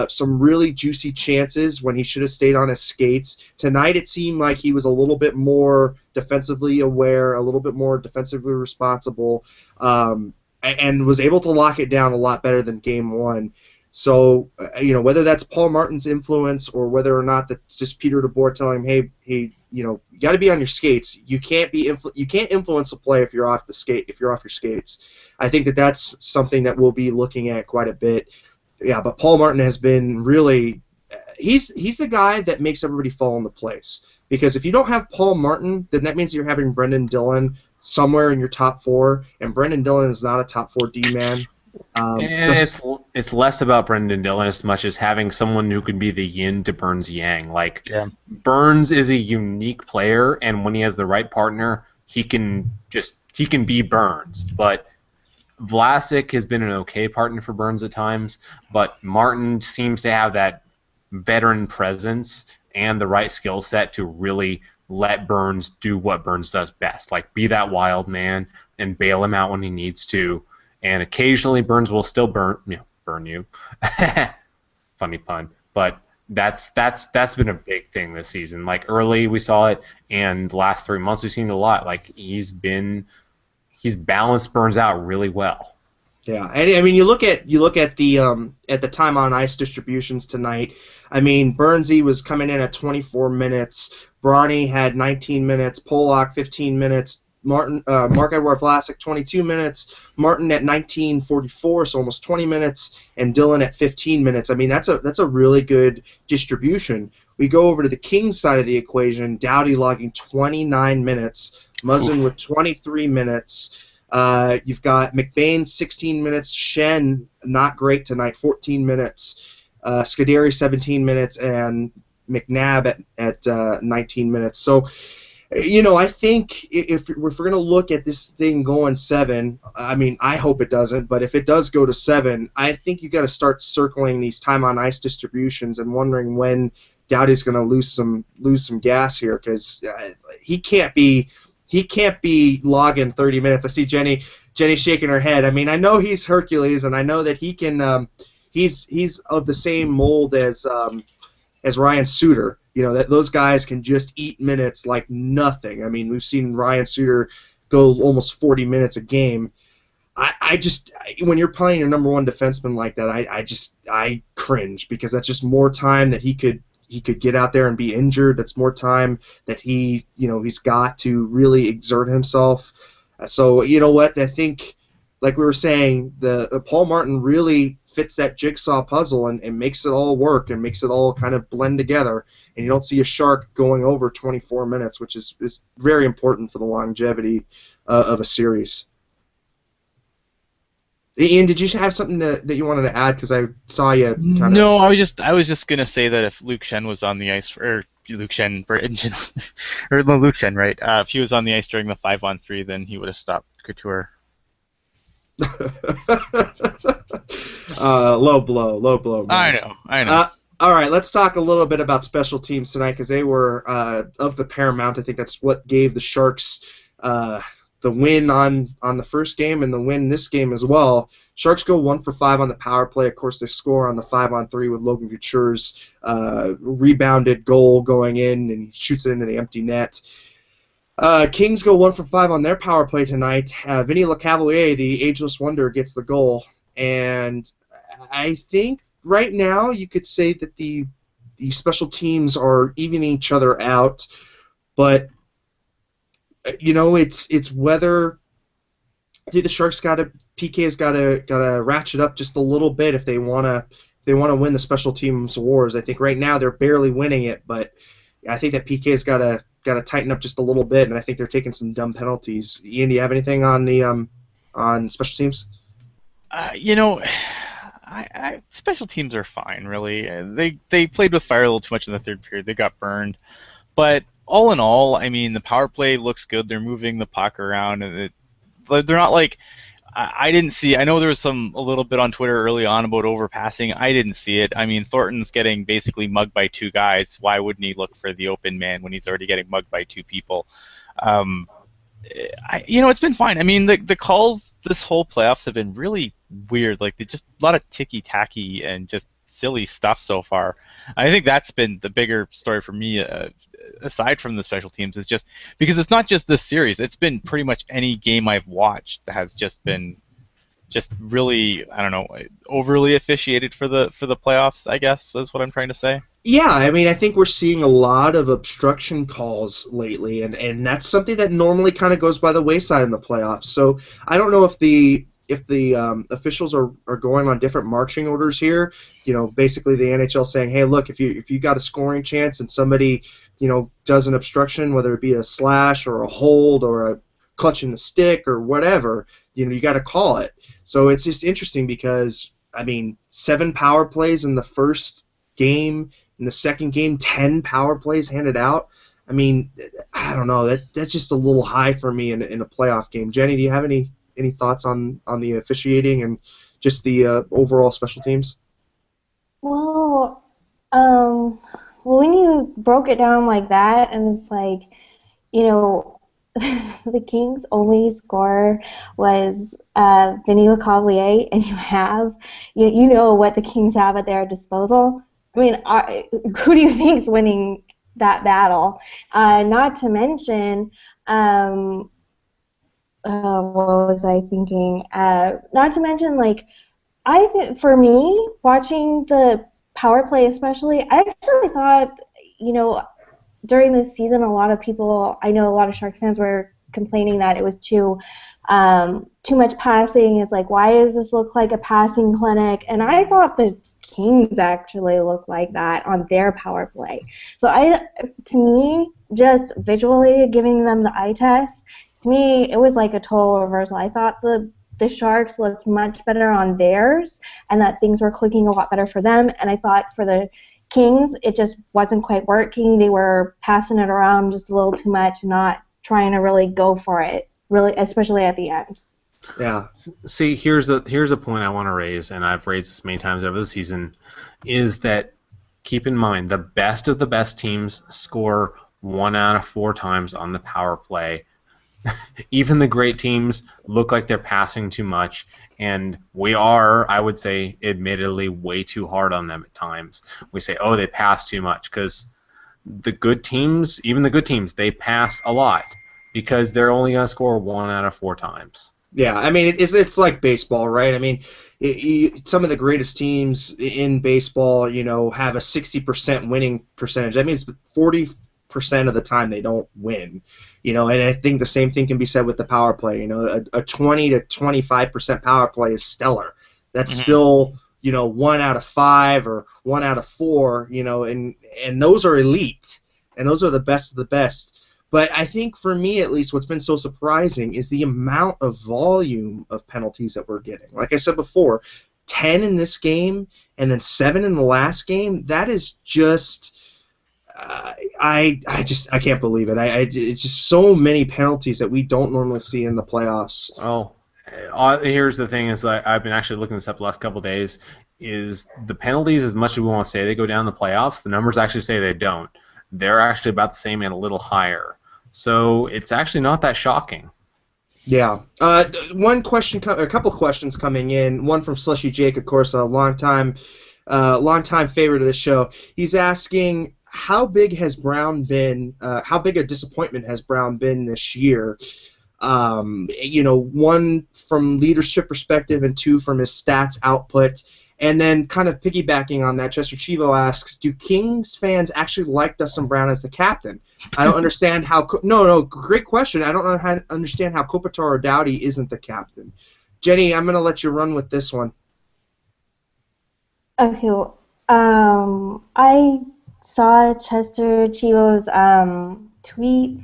Speaker 1: some really juicy chances when he should have stayed on his skates. Tonight it seemed like he was a little bit more defensively aware, a little bit more defensively responsible, and was able to lock it down a lot better than Game 1. So, whether that's Paul Martin's influence or whether or not that's just Peter DeBoer telling him, hey, you got to be on your skates. You can't influence a play if you're off your skates. I think that's something that we'll be looking at quite a bit. Yeah, but Paul Martin has been really he's the guy that makes everybody fall into place. Because if you don't have Paul Martin, then that means you're having Brendan Dillon somewhere in your top 4, and Brendan Dillon is not a top 4 D-man.
Speaker 2: And it's less about Brendan Dillon as much as having someone who can be the yin to Burns' yang. Burns is a unique player, and when he has the right partner, he can be Burns. But Vlasic has been an okay partner for Burns at times, but Martin seems to have that veteran presence and the right skill set to really let Burns do what Burns does best, like be that wild man and bail him out when he needs to. And occasionally Burns will still burn you. Funny pun. But that's been a big thing this season. Like early we saw it, and the last 3 months we've seen it a lot. Like he's balanced Burns out really well.
Speaker 1: Yeah, and I mean you look at the time on ice distributions tonight. I mean Burnsy was coming in at 24 minutes. Bronny had 19 minutes. Polak 15 minutes. Marc-Edouard Vlasic 22 minutes, Martin at 19:44, so almost 20 minutes, and Dillon at 15 minutes. I mean that's a really good distribution. We go over to the Kings side of the equation. Doughty logging 29 minutes, Muzzin with 23 minutes. You've got McBain 16 minutes, Schenn not great tonight 14 minutes, Scuderi 17 minutes, and McNabb at 19 minutes. So. I think if we're going to look at this thing going 7, I mean, I hope it doesn't, but if it does go to 7, I think you got to start circling these time on ice distributions and wondering when Doughty's going to lose some gas here, because he can't be logging 30 minutes. I see Jenny shaking her head. I mean, I know he's Hercules, and I know that he can. He's of the same mold as Ryan Suter. That those guys can just eat minutes like nothing. I mean, we've seen Ryan Suter go almost 40 minutes a game. When you're playing your number 1 defenseman like that, I cringe, because that's just more time that he could get out there and be injured. That's more time that he's got to really exert himself. So you know what? I think, like we were saying, the Paul Martin really fits that jigsaw puzzle and makes it all work and makes it all kind of blend together. And you don't see a Shark going over 24 minutes, which is very important for the longevity of a series. Ian, did you have something that you wanted to add? Because I saw you kind of.
Speaker 3: No, I was just gonna say that if Luke Shen was on the ice, or Luke Shen, or no, Luke Shen, right? If he was on the ice during the 5-on-3, then he would have stopped Couture.
Speaker 1: Low blow. Man.
Speaker 3: I know.
Speaker 1: All right, let's talk a little bit about special teams tonight because they were of the paramount. I think that's what gave the Sharks the win on the first game and the win this game as well. Sharks go 1 for 5 on the power play. Of course, they score on the 5-on-3 with Logan Couture's rebounded goal going in, and he shoots it into the empty net. Kings go 1 for 5 on their power play tonight. Vinny Lecavalier, the ageless wonder, gets the goal. And I think right now you could say that the special teams are evening each other out. But, it's whether I think the Sharks PK's got to ratchet up just a little bit if they want to win the special teams wars. I think right now they're barely winning it, but I think that PK's got to tighten up just a little bit, and I think they're taking some dumb penalties. Ian, do you have anything on the on special teams?
Speaker 3: Special teams are fine, really. They played with fire a little too much in the third period. They got burned, but all in all, I mean, the power play looks good. They're moving the puck around, and they're not like. I didn't see. I know there was a little bit on Twitter early on about overpassing. I didn't see it. I mean, Thornton's getting basically mugged by 2 guys. Why wouldn't he look for the open man when he's already getting mugged by 2 people? It's been fine. I mean, the calls this whole playoffs have been really weird. Like, they just a lot of ticky-tacky and just silly stuff so far. I think that's been the bigger story for me, aside from the special teams, is just because it's not just this series. It's been pretty much any game I've watched that has just been just really, I don't know, overly officiated for the playoffs, I guess, is what I'm trying to say.
Speaker 1: Yeah, I mean, I think we're seeing a lot of obstruction calls lately, and that's something that normally kind of goes by the wayside in the playoffs. So I don't know if the officials are going on different marching orders here. Basically the NHL saying, hey, look, if you got a scoring chance and somebody, does an obstruction, whether it be a slash or a hold or a clutch in the stick or whatever, you got to call it. So it's just interesting because, I mean, 7 power plays in the first game. In the second game, 10 power plays handed out. I mean, I don't know. That's just a little high for me in a playoff game. Jenny, do you have any thoughts on the officiating and just the overall special teams?
Speaker 4: Well, when you broke it down like that, and it's like, the Kings' only scorer was Vinny Lecavalier, and you know what the Kings have at their disposal. I mean, who do you think is winning that battle? Not to mention, what was I thinking? Not to mention, like, for me, watching the power play especially, I actually thought, during this season, a lot of Sharks fans were complaining that it was too much passing. It's like, why does this look like a passing clinic? And I thought the Kings actually looked like that on their power play. So to me, just visually giving them the eye test, to me, it was like a total reversal. I thought the Sharks looked much better on theirs, and that things were clicking a lot better for them. And I thought for the Kings, it just wasn't quite working. They were passing it around just a little too much, not trying to really go for it, really, especially at the end.
Speaker 1: Yeah.
Speaker 2: See, here's a point I want to raise, and I've raised this many times over the season, is that keep in mind the best of the best teams score 1 out of 4 times on the power play. Even the great teams look like they're passing too much, and we are, I would say, admittedly way too hard on them at times. We say, oh, they pass too much, because the good teams, even the good teams, they pass a lot because they're only going to score 1 out of 4 times.
Speaker 1: Yeah, I mean, it's like baseball, right? I mean, some of the greatest teams in baseball, have a 60% winning percentage. That means 40% of the time they don't win. And I think the same thing can be said with the power play. A 20 to 25% power play is stellar. That's still, 1 out of 5 or 1 out of 4, and those are elite, and those are the best of the best. But I think for me, at least, what's been so surprising is the amount of volume of penalties that we're getting. Like I said before, 10 in this game and then 7 in the last game. That is just I can't believe it. It's just so many penalties that we don't normally see in the playoffs.
Speaker 2: Oh, here's the thing: is I've been actually looking this up the last couple of days. Is the penalties, as much as we want to say they go down in the playoffs, the numbers actually say they don't. They're actually about the same and a little higher. So it's actually not that shocking.
Speaker 1: Yeah. One question, a couple questions coming in. One from Slushy Jake, of course, a longtime favorite of the show. He's asking, how big has Brown been? How big a disappointment has Brown been this year? One from leadership perspective and two from his stats output. And then kind of piggybacking on that, Chester Chivo asks, do Kings fans actually like Dustin Brown as the captain? I don't understand how – no, great question. I don't understand how Kopitar or Doughty isn't the captain. Jenny, I'm going to let you run with this one.
Speaker 4: Okay, I saw Chester Chivo's tweet.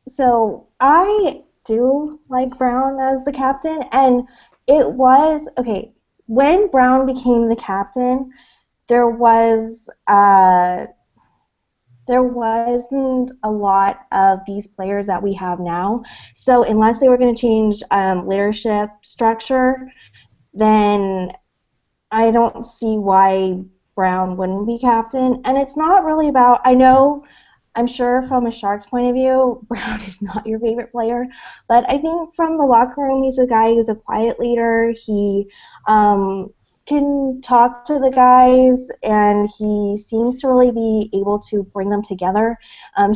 Speaker 4: So I do like Brown as the captain, and it was okay when Brown became the captain. There wasn't a lot of these players that we have now. So unless they were going to change leadership structure, then I don't see why Brown wouldn't be captain. And it's not really about, I'm sure from a Sharks point of view, Brown is not your favorite player, but I think from the locker room, he's a guy who's a quiet leader. He can talk to the guys, and he seems to really be able to bring them together.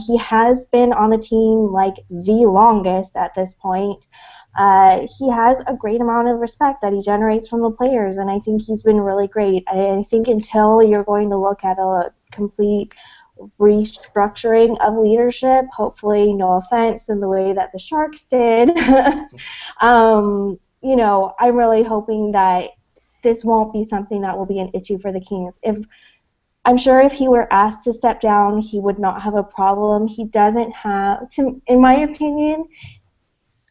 Speaker 4: He has been on the team like the longest at this point. He has a great amount of respect that he generates from the players, and I think he's been really great. I think until you're going to look at a complete restructuring of leadership, hopefully, no offense, in the way that the Sharks did, I'm really hoping that this won't be something that will be an issue for the Kings. I'm sure if he were asked to step down, he would not have a problem. He doesn't have, in my opinion,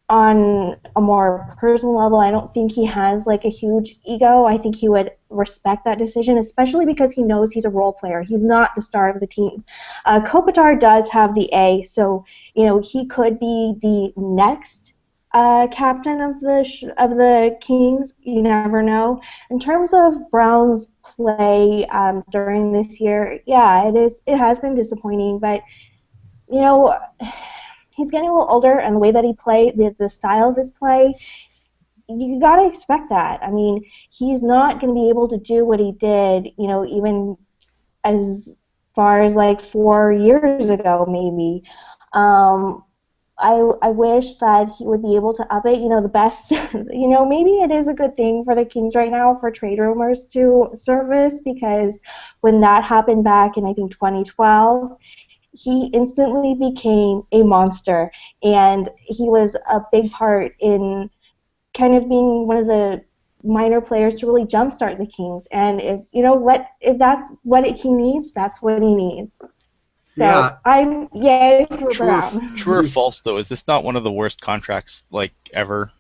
Speaker 4: on a more personal level, I don't think he has like a huge ego. I think he would respect that decision, especially because he knows he's a role player. He's not the star of the team. Kopitar does have the A, so he could be the next captain of the Kings. You never know. In terms of Brown's play during this year, yeah, it has been disappointing, but he's getting a little older, and the way that he plays, the style of his play, you got to expect that. I mean, he's not going to be able to do what he did, even as far as like 4 years ago, maybe. I wish that he would be able to up it. The best, maybe it is a good thing for the Kings right now for trade rumors to surface, because when that happened back in, I think, 2012, he instantly became a monster, and he was a big part in kind of being one of the minor players to really jumpstart the Kings. And if that's what he needs, that's what he needs. So
Speaker 1: Yeah.
Speaker 4: I'm yay for Brown.
Speaker 3: True or false, though? Is this not one of the worst contracts like ever?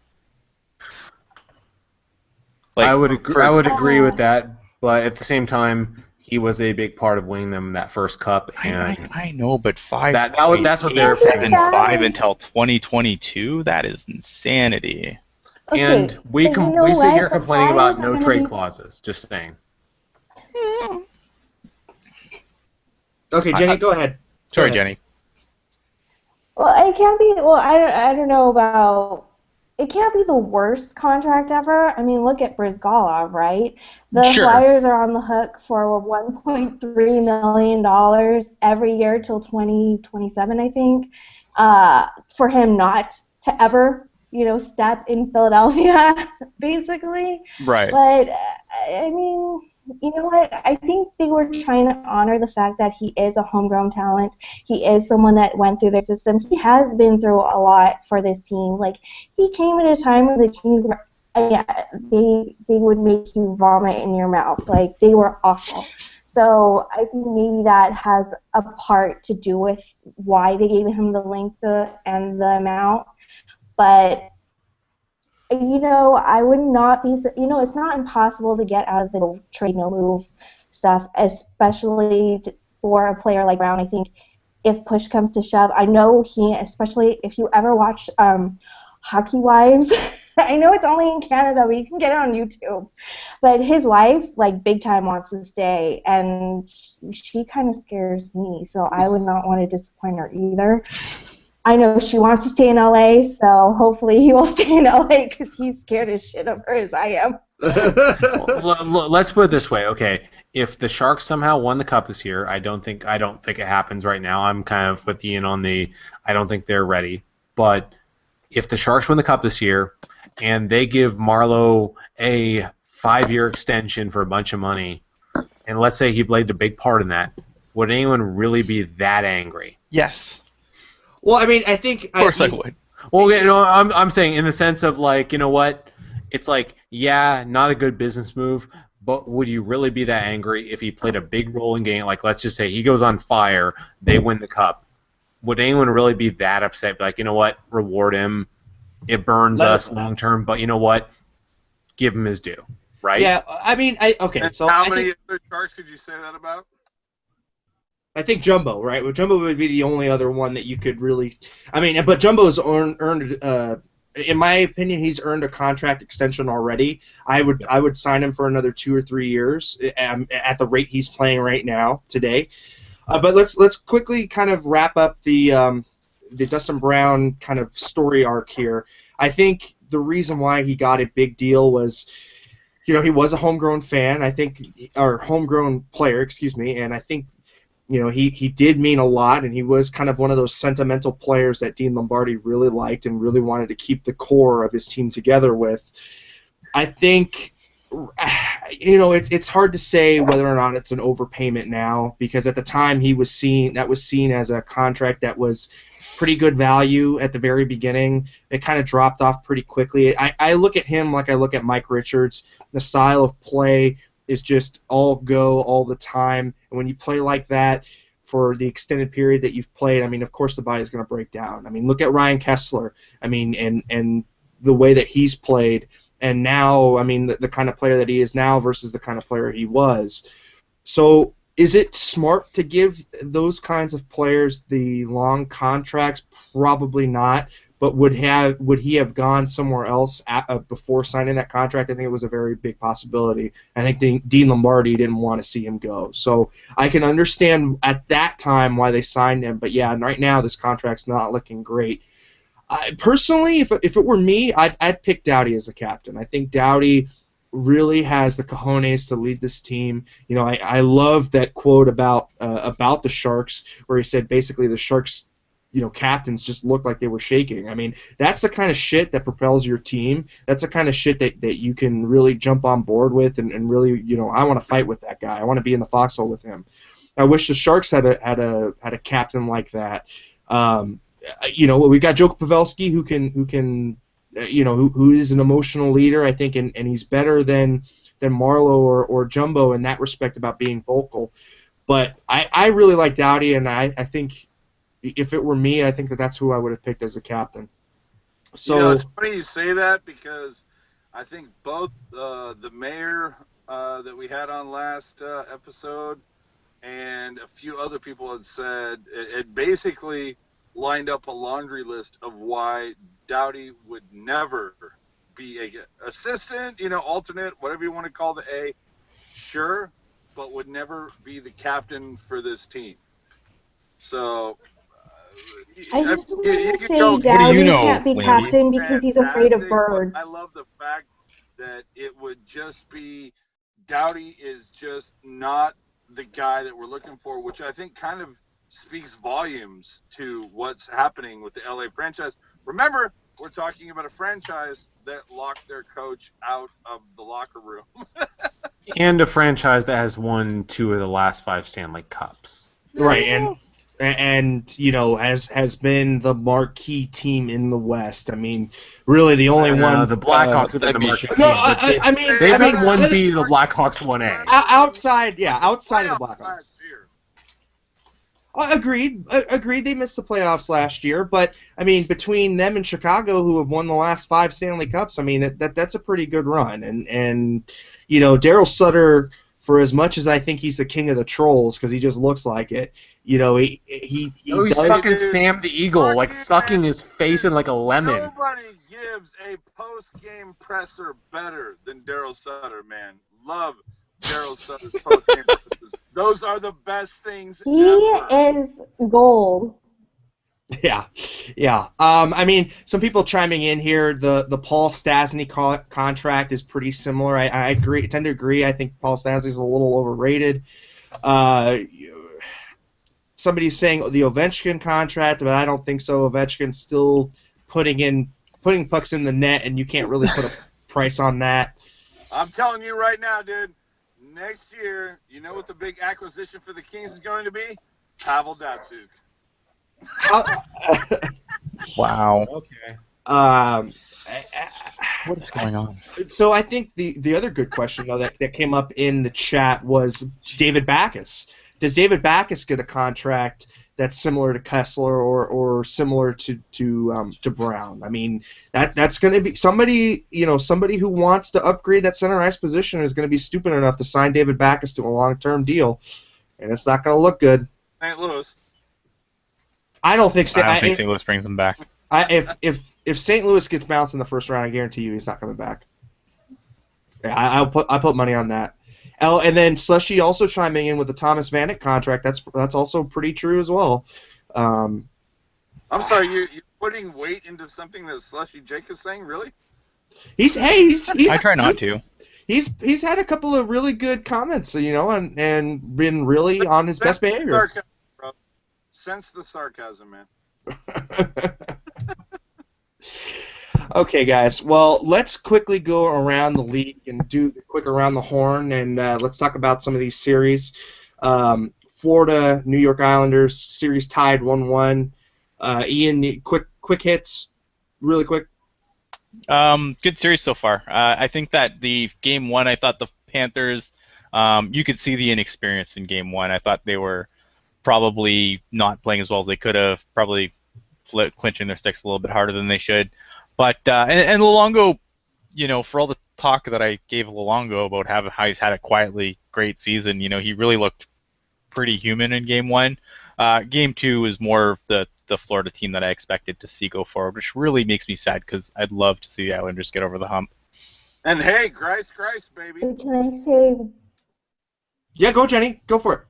Speaker 2: I would agree with that, but at the same time, he was a big part of winning them that first cup. And
Speaker 3: I know, but
Speaker 2: that's what they're paying.
Speaker 3: 7-5 until 2022. That is insanity.
Speaker 4: Okay,
Speaker 2: and we sit here complaining about no trade clauses. Just saying.
Speaker 1: Okay, Jenny, go ahead.
Speaker 3: Sorry, Jenny.
Speaker 4: Well, it can't be. Well, I don't know about. It can't be the worst contract ever. I mean, look at Brizgalov, right? The Flyers are on the hook for $1.3 million every year till 2027, I think, for him not to ever, step in Philadelphia, basically.
Speaker 3: Right.
Speaker 4: But, I mean, you know what? I think they were trying to honor the fact that he is a homegrown talent. He is someone that went through their system. He has been through a lot for this team. Like, he came at a time when the Kings were, they would make you vomit in your mouth. Like, they were awful. So I think maybe that has a part to do with why they gave him the length and the amount. But I would not be. It's not impossible to get out of the trade no move stuff, especially for a player like Brown. I think if push comes to shove, I know especially if you ever watch Hockey Wives. I know it's only in Canada, but you can get it on YouTube. But his wife, like, big time wants to stay, and she kind of scares me, so I would not want to disappoint her either. I know she wants to stay in LA, so hopefully he will stay in LA because he's scared as shit of her as I am.
Speaker 2: Let's put it this way, okay? If the Sharks somehow won the Cup this year, I don't think it happens right now. I'm kind of with Ian on I don't think they're ready. But if the Sharks win the Cup this year and they give Marleau a 5-year extension for a bunch of money, and let's say he played a big part in that, would anyone really be that angry?
Speaker 3: Yes.
Speaker 1: Well, I mean, I think...
Speaker 3: Of course I would.
Speaker 2: Well, I'm saying in the sense of, like, you know what? It's like, yeah, not a good business move, but would you really be that angry if he played a big role in game? Like, let's just say he goes on fire, they win the Cup. Would anyone really be that upset? Like, you know what? Reward him. It burns us long term, but you know what? Give him his due, right?
Speaker 1: Yeah, I mean, okay.
Speaker 7: And
Speaker 1: So
Speaker 7: how many other Sharks did you say that about?
Speaker 1: I think Jumbo, right? Well, Jumbo would be the only other one that you could really. I mean, but Jumbo's earned. In my opinion, he's earned a contract extension already. I would sign him for another 2 or 3 years at the rate he's playing right now today. But let's quickly kind of wrap up the Dustin Brown kind of story arc here. I think the reason why he got a big deal was, he was a homegrown fan. I think, or homegrown player, excuse me, and I think. He did mean a lot, and he was kind of one of those sentimental players that Dean Lombardi really liked and really wanted to keep the core of his team together with. I think, it's hard to say whether or not it's an overpayment now, because at the time that was seen as a contract that was pretty good value at the very beginning. It kind of dropped off pretty quickly. I look at him like I look at Mike Richards. The style of play is just all go all the time. And when you play like that for the extended period that you've played, I mean, of course the body's going to break down. I mean, look at Ryan Kessler. I mean, and the way that he's played. And now, I mean, the kind of player that he is now versus the kind of player he was. So is it smart to give those kinds of players the long contracts? Probably not. But would he have gone somewhere else before signing that contract? I think it was a very big possibility. I think Dean Lombardi didn't want to see him go. So I can understand at that time why they signed him. But yeah, right now this contract's not looking great. Personally, if it were me, I'd pick Doughty as a captain. I think Doughty really has the cojones to lead this team. I love that quote about the Sharks, where he said basically the Sharks, captains just looked like they were shaking. I mean, that's the kind of shit that propels your team. That's the kind of shit that you can really jump on board with and really, I want to fight with that guy. I want to be in the foxhole with him. I wish the Sharks had a captain like that. We got Joe Pavelski who is an emotional leader, I think, and he's better than Marleau or Jumbo in that respect about being vocal. But I really like Doughty, and I think if it were me, I think that's who I would have picked as a captain. So
Speaker 7: it's funny you say that, because I think both the mayor that we had on last episode and a few other people had said it basically lined up a laundry list of why Doughty would never be a assistant, alternate, whatever you want to call the A, sure, but would never be the captain for this team. So
Speaker 4: I just want to say
Speaker 3: What do
Speaker 4: Doughty
Speaker 3: you know,
Speaker 4: can't be
Speaker 3: Landy?
Speaker 4: captain because he's afraid of birds.
Speaker 7: I love the fact that it would just be Doughty is just not the guy that we're looking for, which I think kind of speaks volumes to what's happening with the LA franchise. Remember, we're talking about a franchise that locked their coach out of the locker room.
Speaker 2: And a franchise that has won 2 of the last 5 Stanley Cups.
Speaker 1: right, and and has been the marquee team in the West. I mean, really the only ones.
Speaker 2: The Blackhawks have been the
Speaker 3: that'd be
Speaker 2: marquee
Speaker 1: No,
Speaker 2: team. but they've had 1B, the Blackhawks 1A.
Speaker 1: outside of the Blackhawks.
Speaker 7: Last year.
Speaker 1: Agreed. Agreed. They missed the playoffs last year, but I mean, between them and Chicago, who have won the last 5 Stanley Cups, I mean that's a pretty good run. And Daryl Sutter, for as much as I think he's the king of the trolls because he just looks like it, he
Speaker 2: He's
Speaker 1: does.
Speaker 2: fucking Sam the Eagle, like sucking his face in like a lemon.
Speaker 7: Nobody gives a post-game presser better than Daryl Sutter, man. Love Daryl Sutter's post-game pressers. Those are the best things
Speaker 4: He
Speaker 7: ever.
Speaker 4: is gold.
Speaker 1: Yeah. I mean, some people chiming in here. The Paul Stastny contract is pretty similar. I agree. I tend to agree. I think Paul Stastny is a little overrated. Somebody's saying the Ovechkin contract, but I don't think so. Ovechkin's still putting pucks in the net, and you can't really put a price on that.
Speaker 7: I'm telling you right now, dude. Next year, you know what the big acquisition for the Kings is going to be? Pavel Datsyuk.
Speaker 3: Wow.
Speaker 2: Okay.
Speaker 3: What is going on?
Speaker 1: So I think the other good question though that came up in the chat was David Backes. Does David Backes get a contract that's similar to Kessler or similar to Brown? I mean, that's going to be somebody who wants to upgrade that center ice position is going to be stupid enough to sign David Backes to a long-term deal, and it's not going to look good.
Speaker 7: St. Louis.
Speaker 1: I don't think so.
Speaker 3: I don't think St. Louis brings him back.
Speaker 1: If St. Louis gets bounced in the first round, I guarantee you he's not coming back. Yeah, I put money on that. And then Slushy also chiming in with the Thomas Vanek contract. That's also pretty true as well.
Speaker 7: I'm sorry, you're putting weight into something that Slushy Jake is saying, really?
Speaker 1: He's
Speaker 3: I try not to.
Speaker 1: He's had a couple of really good comments, and been really on his best behavior.
Speaker 7: Sarcasm, bro. Sense the sarcasm, man.
Speaker 1: Okay, guys. Well, let's quickly go around the league and do a quick around the horn, and let's talk about some of these series. Florida, New York Islanders series tied 1-1. Ian, quick hits, really quick.
Speaker 3: Good series so far. I think that the game one, I thought the Panthers, you could see the inexperience in game one. I thought they were probably not playing as well as they could have, probably clinching their sticks a little bit harder than they should. But and Luongo, for all the talk that I gave Luongo about how he's had a quietly great season, he really looked pretty human in game one. Game two is more of the Florida team that I expected to see go forward, which really makes me sad because I'd love to see the Islanders get over the hump.
Speaker 7: And hey, Christ, baby.
Speaker 4: Can I say?
Speaker 1: Yeah, go Jenny, go for it.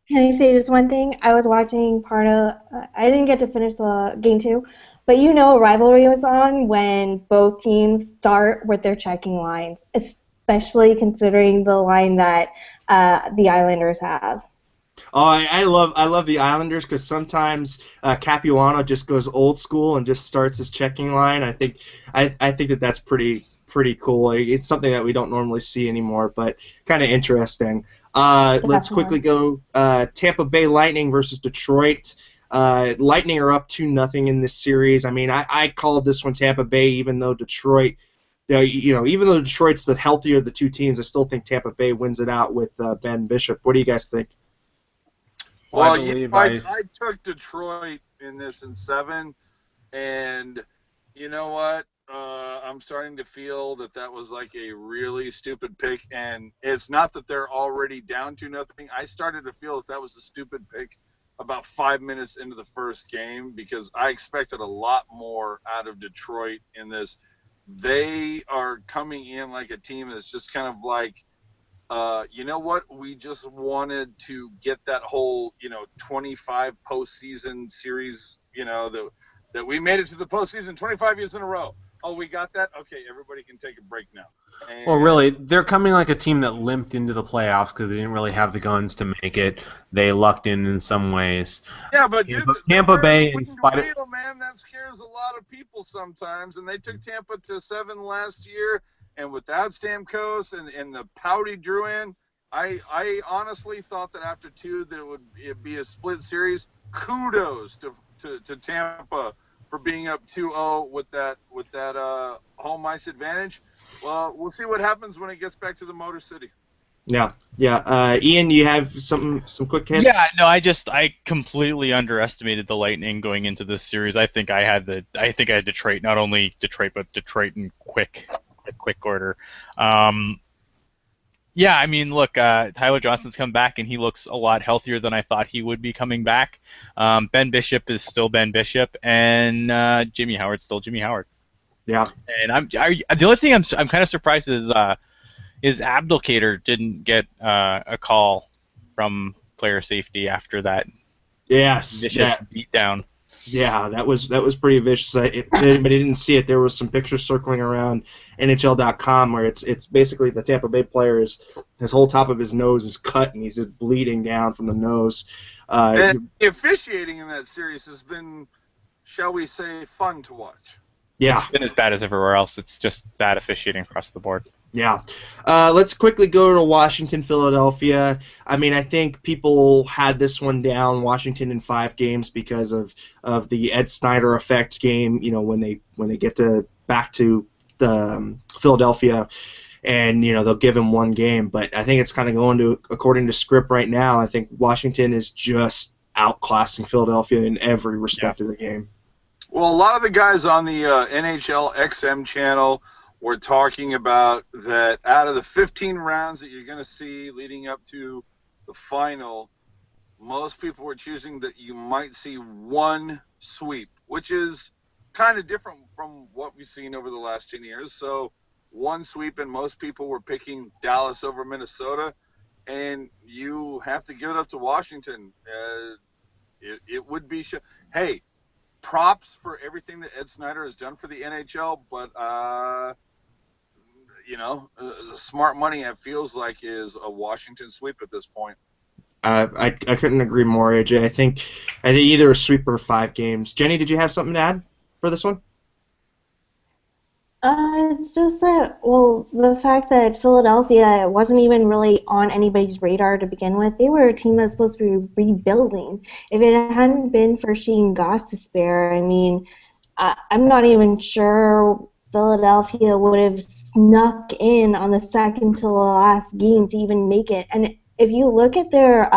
Speaker 4: Can I say just one thing? I was watching part of. I didn't get to finish the game two, but a rivalry was on when both teams start with their checking lines, especially considering the line that the Islanders have.
Speaker 1: Oh, I love the Islanders because sometimes Capuano just goes old school and just starts his checking line. I think that's pretty cool. It's something that we don't normally see anymore, but kind of interesting. Let's quickly go Tampa Bay Lightning versus Detroit. Lightning are up 2-0 in this series. I mean, I called this one Tampa Bay, even though Detroit, even though Detroit's the healthier of the two teams, I still think Tampa Bay wins it out with Ben Bishop. What do you guys think?
Speaker 7: Well, I took Detroit in this in 7, and you know what? I'm starting to feel that was like a really stupid pick, and it's not that they're already down 2-0. I started to feel that was a stupid pick about 5 minutes into the first game because I expected a lot more out of Detroit in this. They are coming in like a team that's just kind of like, you know what? We just wanted to get that whole, 25 postseason series, that we made it to the postseason 25 years in a row. Oh, we got that? Okay, everybody can take a break now. And
Speaker 2: well, really, they're coming like a team that limped into the playoffs because they didn't really have the guns to make it. They lucked in some ways.
Speaker 7: Yeah, but
Speaker 2: Tampa Bay, in spite of
Speaker 7: wheel, man, that scares a lot of people sometimes. And they took Tampa to 7 last year, and without Stamkos and the pouty Drouin, I honestly thought that after 2 that it'd be a split series. Kudos to Tampa for being up 2-0 with that home ice advantage. Well, we'll see what happens when it gets back to the Motor City.
Speaker 1: Yeah. Ian, you have some quick hits?
Speaker 3: Yeah, no, I completely underestimated the Lightning going into this series. I think I had Detroit, not only Detroit but Detroit in quick order. Yeah, I mean, look, Tyler Johnson's come back and he looks a lot healthier than I thought he would be coming back. Ben Bishop is still Ben Bishop, and Jimmy Howard's still Jimmy Howard.
Speaker 1: Yeah.
Speaker 3: And the only thing I'm kind of surprised is Abdelkader didn't get a call from player safety after that
Speaker 1: Yes.
Speaker 3: vicious beatdown.
Speaker 1: Yeah, that was pretty vicious. If anybody didn't see it, there was some pictures circling around NHL.com where it's basically the Tampa Bay player his whole top of his nose is cut and he's just bleeding down from the nose.
Speaker 7: And the officiating in that series has been, shall we say, fun to watch.
Speaker 1: Yeah.
Speaker 3: It's been as bad as everywhere else. It's just bad officiating across the board.
Speaker 1: Yeah. Let's quickly go to Washington, Philadelphia. I mean, I think people had this one down, Washington in 5 games, because of the Ed Snyder effect game. You know, when they get back to the Philadelphia, and they'll give him 1 game. But I think it's kind of going according to script right now. I think Washington is just outclassing Philadelphia in every respect of the game.
Speaker 7: Well, a lot of the guys on the NHL XM channel were talking about that out of the 15 rounds that you're going to see leading up to the final, most people were choosing that you might see 1 sweep, which is kind of different from what we've seen over the last 10 years. So 1 sweep, and most people were picking Dallas over Minnesota, and you have to give it up to Washington. It would be hey, props for everything that Ed Snyder has done for the NHL, but the smart money, it feels like, is a Washington sweep at this point.
Speaker 1: I couldn't agree more, AJ. I think either a sweep or 5 games. Jenny, did you have something to add for this one?
Speaker 4: It's just that, well, the fact that Philadelphia wasn't even really on anybody's radar to begin with. They were a team that's supposed to be rebuilding. If it hadn't been for Shane Goss to spare, I mean, I'm not even sure Philadelphia would have snuck in on the second to the last game to even make it. And if you look at their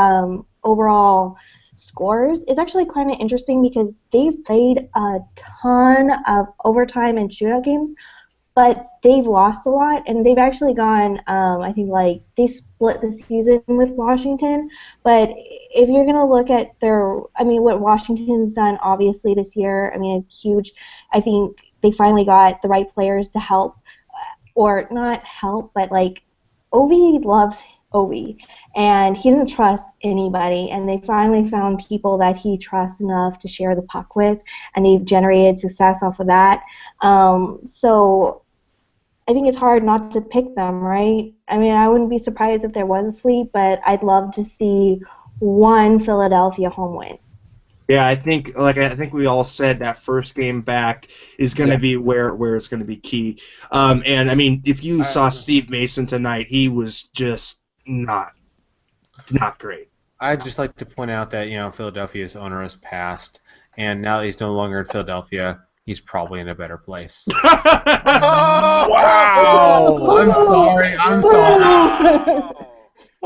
Speaker 4: overall scores, it's actually kind of interesting because they've played a ton of overtime and shootout games, but they've lost a lot, and they've actually gone, I think, they split the season with Washington. But if you're going to look at what Washington's done, obviously, this year, I mean, it's huge. I think they finally got the right players to help, or not help, but, Ovi loves Ovi, and he didn't trust anybody, and they finally found people that he trusts enough to share the puck with, and they've generated success off of that. So I think it's hard not to pick them, right? I mean, I wouldn't be surprised if there was a sweep, but I'd love to see 1 Philadelphia home win.
Speaker 1: Yeah, I think we all said that first game back is going to be where it's going to be key. And I mean, if you saw Steve Mason tonight, he was just not great.
Speaker 2: I'd just like to point out that Philadelphia's owner has passed, and now that he's no longer in Philadelphia, he's probably in a better place.
Speaker 1: Wow!
Speaker 2: I'm sorry.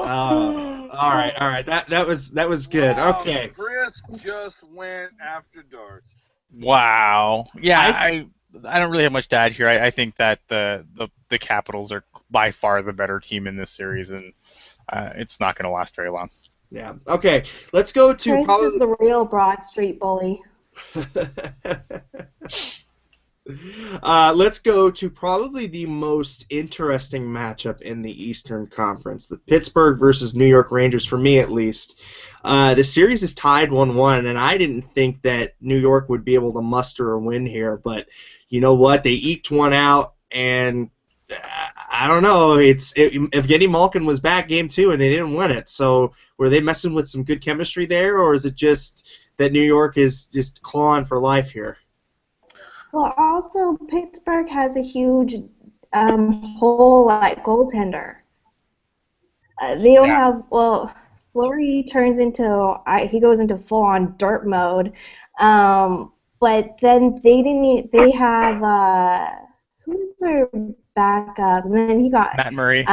Speaker 1: All right. That was good.
Speaker 7: Wow,
Speaker 1: Okay.
Speaker 7: Chris just went after dark.
Speaker 3: Wow. Yeah, I don't really have much to add here. I think that the Capitals are by far the better team in this series, and it's not going to last very long.
Speaker 1: Yeah. Okay. Let's go to
Speaker 4: Chris is the real Broad Street bully.
Speaker 1: Let's go to probably the most interesting matchup in the Eastern Conference, the Pittsburgh versus New York Rangers, for me at least. The series is tied 1-1, and I didn't think that New York would be able to muster a win here, but you know what? They eked one out, and I don't know. Evgeny Malkin was back game 2, and they didn't win it. So were they messing with some good chemistry there, or is it just that New York is just clawing for life here?
Speaker 4: Well, also, Pittsburgh has a huge hole at goaltender. They don't have, well, Flurry turns into, he goes into full-on dirt mode. But then they have, who's their backup? And then he got
Speaker 3: Matt Murray.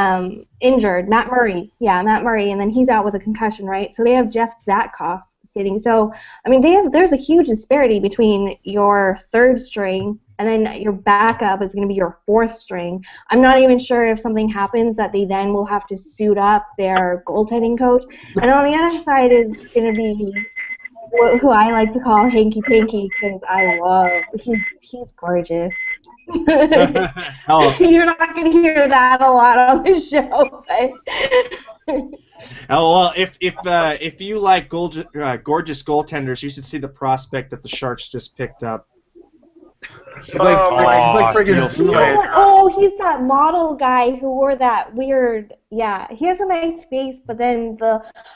Speaker 4: injured. Matt Murray. Yeah, Matt Murray. And then he's out with a concussion, right? So they have Jeff Zatkoff sitting. So, I mean, there's a huge disparity between your third string and then your backup is going to be your fourth string. I'm not even sure if something happens that they then will have to suit up their goaltending coach. And on the other side is going to be who I like to call Hanky Panky because he's gorgeous.
Speaker 1: Oh,
Speaker 4: You're not going to hear that a lot on this show, but
Speaker 1: well, if you like gorgeous goaltenders, you should see the prospect that the Sharks just picked up.
Speaker 2: He's like freaking Zoolander.
Speaker 4: oh, he's that model guy who wore that weird. Yeah, he has a nice face, but then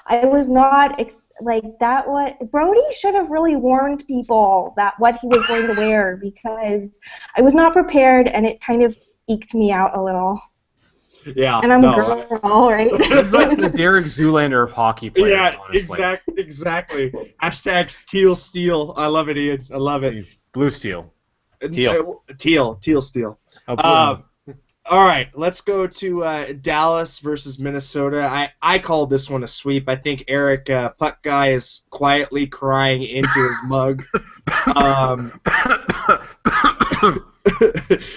Speaker 4: I was not like that. What Brody should have really warned people that what he was going to wear because I was not prepared, and it kind of eked me out a little.
Speaker 1: Yeah,
Speaker 4: and I'm a girl, right?
Speaker 2: He's like the Derek Zoolander of hockey players.
Speaker 1: Yeah,
Speaker 2: honestly.
Speaker 1: exactly. Hashtags teal steel. I love it, Ian. I love it.
Speaker 2: Blue steel.
Speaker 1: Teal steel.
Speaker 2: Oh,
Speaker 1: all right, let's go to Dallas versus Minnesota. I call this one a sweep. I think Eric Puck Guy is quietly crying into his mug.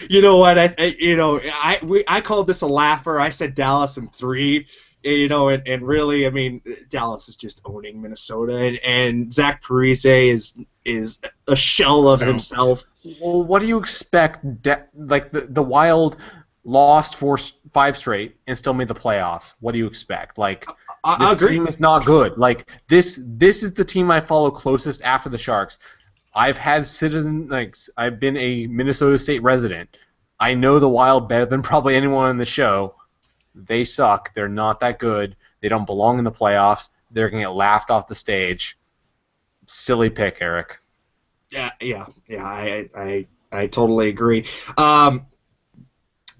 Speaker 1: You know what? I called this a laugher. I said Dallas in 3. And really, I mean, Dallas is just owning Minnesota, and Zach Parise is a shell of himself.
Speaker 2: Well, what do you expect? Like the Wild lost 5 straight and still made the playoffs. What do you expect? Like this team is not good. Like this is the team I follow closest after the Sharks. I've been a Minnesota State resident. I know the Wild better than probably anyone on the show. They suck. They're not that good. They don't belong in the playoffs. They're going to get laughed off the stage. Silly pick, Eric.
Speaker 1: Yeah. I totally agree.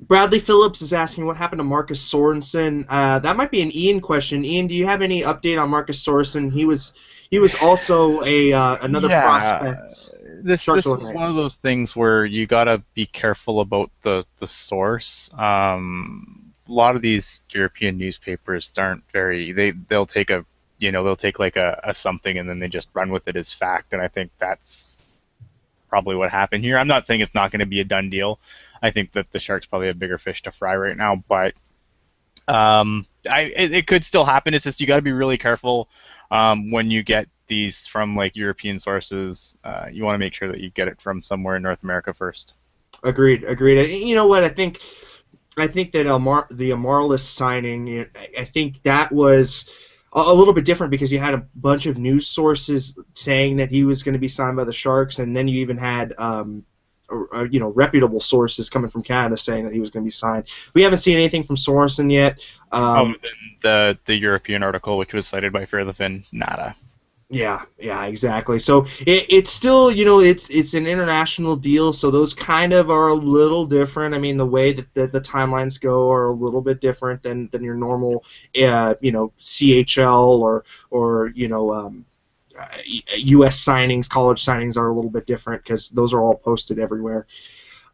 Speaker 1: Bradley Phillips is asking what happened to Marcus Sorensen. That might be an Ian question. Ian, do you have any update on Marcus Sorensen? He was also another prospect.
Speaker 3: This was one of those things where you gotta be careful about the source. A lot of these European newspapers aren't very. They'll take like a something and then they just run with it as fact, and I think that's probably what happened here. I'm not saying it's not going to be a done deal. I think that the Sharks probably have bigger fish to fry right now, but it could still happen. It's just you got to be really careful when you get these from like European sources. You want to make sure that you get it from somewhere in North America first.
Speaker 1: Agreed. You know what? I think that the Amarlis signing, I think that was a little bit different because you had a bunch of news sources saying that he was going to be signed by the Sharks, and then you even had reputable sources coming from Canada saying that he was going to be signed. We haven't seen anything from Sorensen yet.
Speaker 3: The European article, which was cited by Fear the Fin, nada.
Speaker 1: Yeah, exactly. So it's still, it's an international deal, so those kind of are a little different. I mean, the way that the timelines go are a little bit different than your normal, CHL or U.S. signings, college signings are a little bit different because those are all posted everywhere.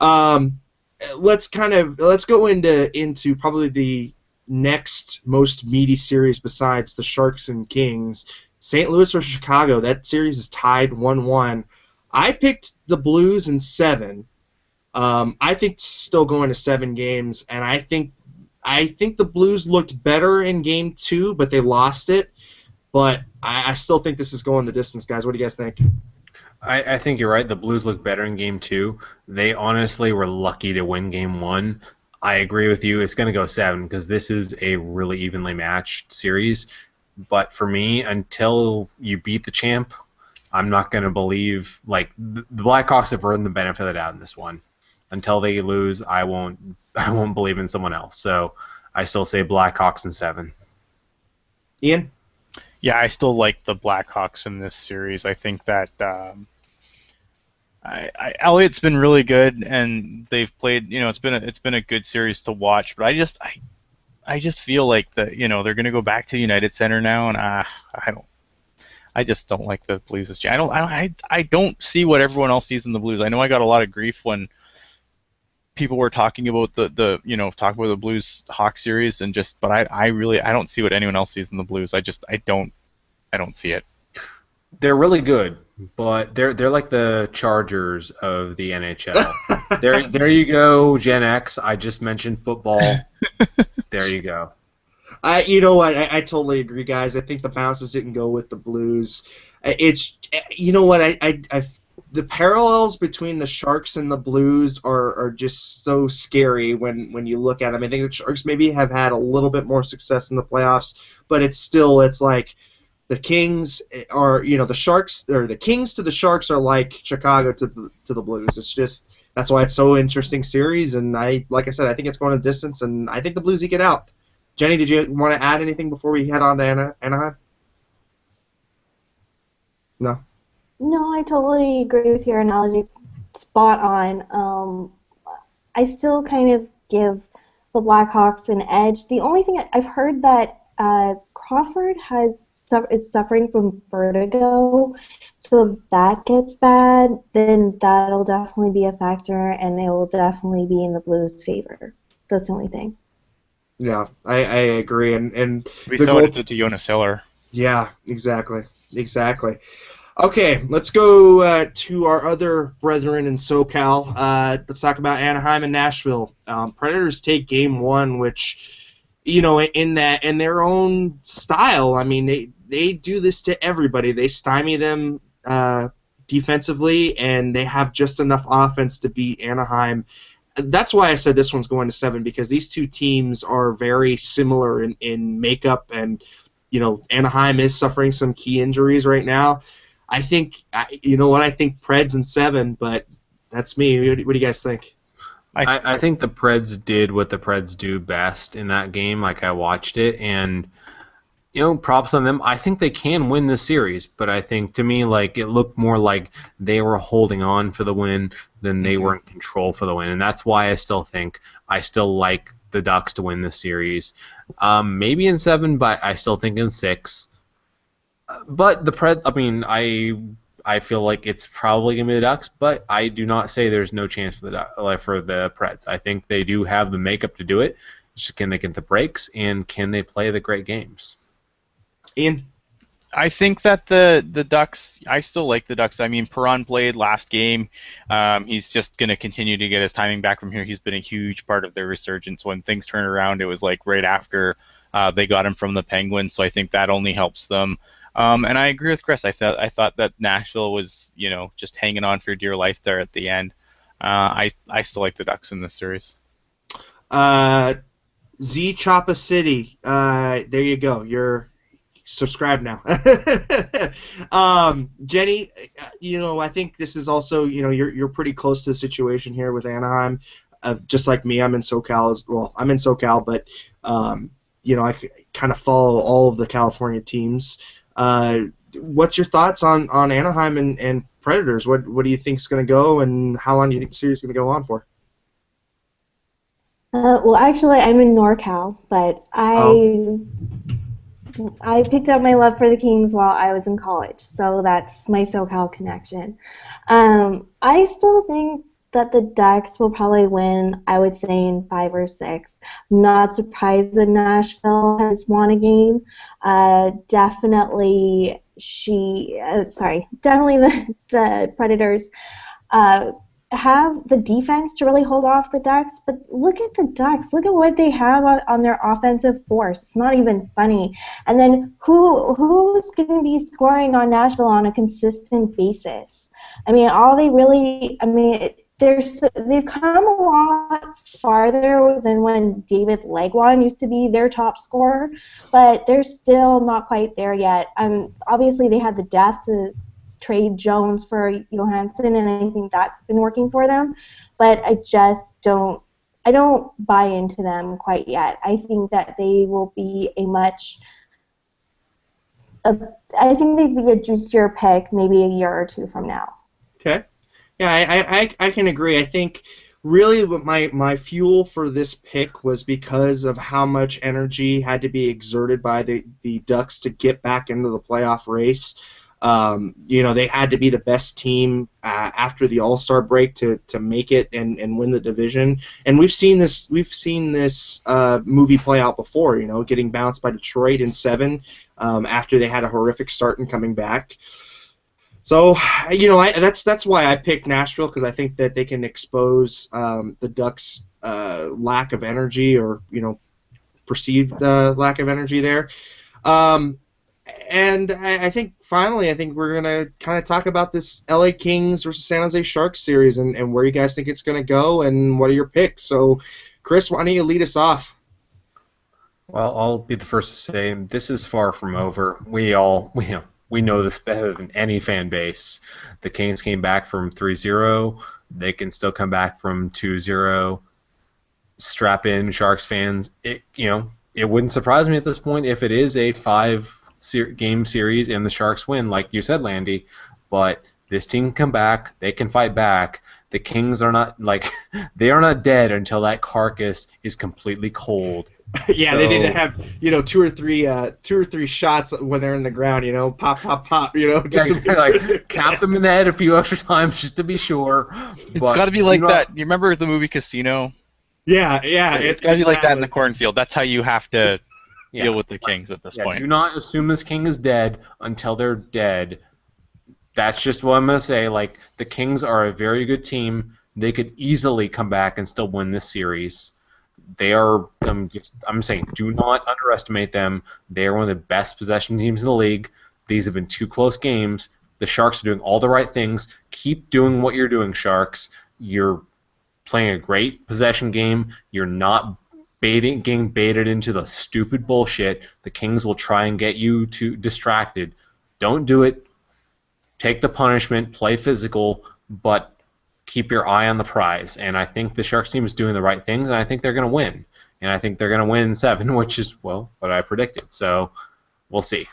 Speaker 1: Let's go into probably the next most meaty series besides the Sharks and Kings. St. Louis versus Chicago. That series is tied 1-1. I picked the Blues in 7. I think still going to 7 games, and I think the Blues looked better in Game 2, but they lost it. But I still think this is going the distance, guys. What do you guys think?
Speaker 2: I think you're right. The Blues look better in Game 2. They honestly were lucky to win Game 1. I agree with you. It's going to go 7 because this is a really evenly matched series. But for me, until you beat the champ, I'm not going to believe. Like the Blackhawks have earned the benefit of the doubt in this one. Until they lose, I won't believe in someone else. So I still say Blackhawks in 7.
Speaker 1: Ian?
Speaker 3: Yeah, I still like the Blackhawks in this series. I think that Elliott's been really good, and they've played. It's been a good series to watch. But I just feel like that they're going to go back to United Center now, and I just don't like the Blues this year. I don't see what everyone else sees in the Blues. I know I got a lot of grief when people were talking about talking about the Blues Hawk series, and but I don't see what anyone else sees in the Blues. I don't see it.
Speaker 2: They're really good, but they're like the Chargers of the NHL. There you go, Gen X. I just mentioned football. There you go.
Speaker 1: You know what? I totally agree, guys. I think the bounces didn't go with the Blues. It's you know what? The parallels between the Sharks and the Blues are just so scary when you look at them. I think the Sharks maybe have had a little bit more success in the playoffs, but it's like the Kings are, the Sharks, or the Kings to the Sharks are like Chicago to the Blues. It's just, that's why it's so interesting series, and like I said, I think it's going a distance, and I think the Blues eke it out. Jenny, did you want to add anything before we head on to Anaheim? No?
Speaker 4: No, I totally agree with your analogy. It's spot on. I still kind of give the Blackhawks an edge. The only thing I've heard that Crawford is suffering from vertigo, so if that gets bad, then that'll definitely be a factor, and it will definitely be in the Blues' favor. That's the only thing.
Speaker 1: Yeah, I agree, and
Speaker 3: We saw it to Jonas Hiller.
Speaker 1: Yeah, exactly. Okay, let's go to our other brethren in SoCal. Let's talk about Anaheim and Nashville. Predators take Game 1, which, in their own style. I mean, they do this to everybody. They stymie them defensively, and they have just enough offense to beat Anaheim. That's why I said this one's going to 7, because these two teams are very similar in makeup, and Anaheim is suffering some key injuries right now. I think, I think Preds in 7, but that's me. What do you guys think?
Speaker 2: I think the Preds did what the Preds do best in that game. Like, I watched it, and props on them. I think they can win this series, but I think, to me, like, it looked more like they were holding on for the win than they were in control for the win, and that's why I still like the Ducks to win this series. Maybe in 7, but I still think in 6. But the Preds, I mean, I feel like it's probably going to be the Ducks, but I do not say there's no chance for the Preds. I think they do have the makeup to do it. Just, can they get the breaks, and can they play the great games?
Speaker 1: Ian?
Speaker 3: I think that the Ducks, I still like the Ducks. I mean, Perron played last game. He's just going to continue to get his timing back from here. He's been a huge part of their resurgence. When things turn around, it was like right after they got him from the Penguins, so I think that only helps them. And I agree with Chris. I thought that Nashville was, just hanging on for dear life there at the end. I still like the Ducks in this series.
Speaker 1: Z Choppa City. There you go. You're subscribed now. Jenny, I think this is also, you're pretty close to the situation here with Anaheim. Just like me, I'm in SoCal as well. I'm in SoCal, but I kind of follow all of the California teams. What's your thoughts on Anaheim and Predators? What do you think is going to go, and how long do you think the series is going to go on for?
Speaker 4: Well, actually, I'm in NorCal, but I picked up my love for the Kings while I was in college, so that's my SoCal connection. I still think that the Ducks will probably win, I would say, in 5 or 6. I'm not surprised that Nashville has won a game. Definitely the Predators have the defense to really hold off the Ducks, but look at the Ducks. Look at what they have on their offensive force. It's not even funny. And then who's going to be scoring on Nashville on a consistent basis? I mean, they've come a lot farther than when David Legwand used to be their top scorer, but they're still not quite there yet. Obviously, they had the depth to trade Jones for Johansson, and I think that's been working for them. But I don't buy into them quite yet. I think that they will be I think they'd be a juicier pick maybe a year or 2 from now.
Speaker 1: Okay. Yeah, I can agree. I think really what my fuel for this pick was because of how much energy had to be exerted by the Ducks to get back into the playoff race. They had to be the best team after the All-Star break to make it and win the division. And we've seen this movie play out before. Getting bounced by Detroit in 7 after they had a horrific start and coming back. So, that's why I picked Nashville, because I think that they can expose the Ducks' lack of energy, or perceived lack of energy there. And I think finally, we're gonna kind of talk about this LA Kings versus San Jose Sharks series and where you guys think it's gonna go and what are your picks. So, Chris, why don't you lead us off?
Speaker 2: Well, I'll be the first to say this is far from over. We know this better than any fan base. The Kings came back from 3-0. They can still come back from 2-0. Strap in, Sharks fans. It wouldn't surprise me at this point if it is a 5-game series and the Sharks win, like you said, Landy. But this team can come back. They can fight back. The Kings are not they are not dead until that carcass is completely cold.
Speaker 1: Yeah, they need to have two or three shots when they're in the ground. Pop, pop, pop. Just
Speaker 2: to cap them in the head a few extra times just to be sure.
Speaker 3: It's got to be like that. You remember the movie Casino?
Speaker 1: Yeah.
Speaker 3: It's got to be like that in the cornfield. That's how you have to deal with the Kings at this point.
Speaker 2: Do not assume this King is dead until they're dead. That's just what I'm gonna say. The Kings are a very good team. They could easily come back and still win this series. They are. I'm saying, do not underestimate them. They are one of the best possession teams in the league. These have been 2 close games. The Sharks are doing all the right things. Keep doing what you're doing, Sharks. You're playing a great possession game. You're not getting baited into the stupid bullshit. The Kings will try and get you distracted. Don't do it. Take the punishment. Play physical, but keep your eye on the prize. And I think the Sharks team is doing the right things, and I think they're going to win. And I think they're going to win in 7, which is, what I predicted. So we'll see.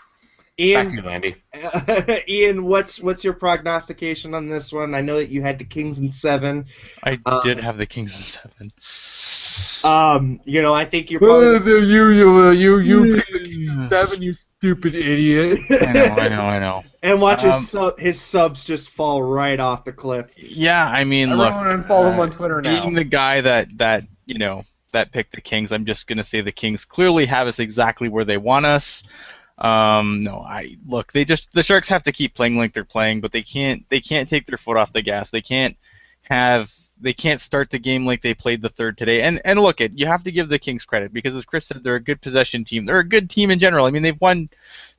Speaker 1: Ian,
Speaker 2: back to you,
Speaker 1: Landy. Ian, what's your prognostication on this one? I know that you had the Kings in 7.
Speaker 3: I did have the Kings in 7.
Speaker 1: I think you're probably...
Speaker 2: You picked the Kings in 7, you stupid idiot.
Speaker 3: I know.
Speaker 1: And watch his subs just fall right off the cliff.
Speaker 3: Yeah, look.
Speaker 2: Everyone follow him on Twitter now.
Speaker 3: Being the guy that picked the Kings, I'm just gonna say the Kings clearly have us exactly where they want us. The Sharks have to keep playing like they're playing, but they can't take their foot off the gas. They can't start the game like they played the third today. And look, you have to give the Kings credit, because as Chris said, they're a good possession team. They're a good team in general. They've won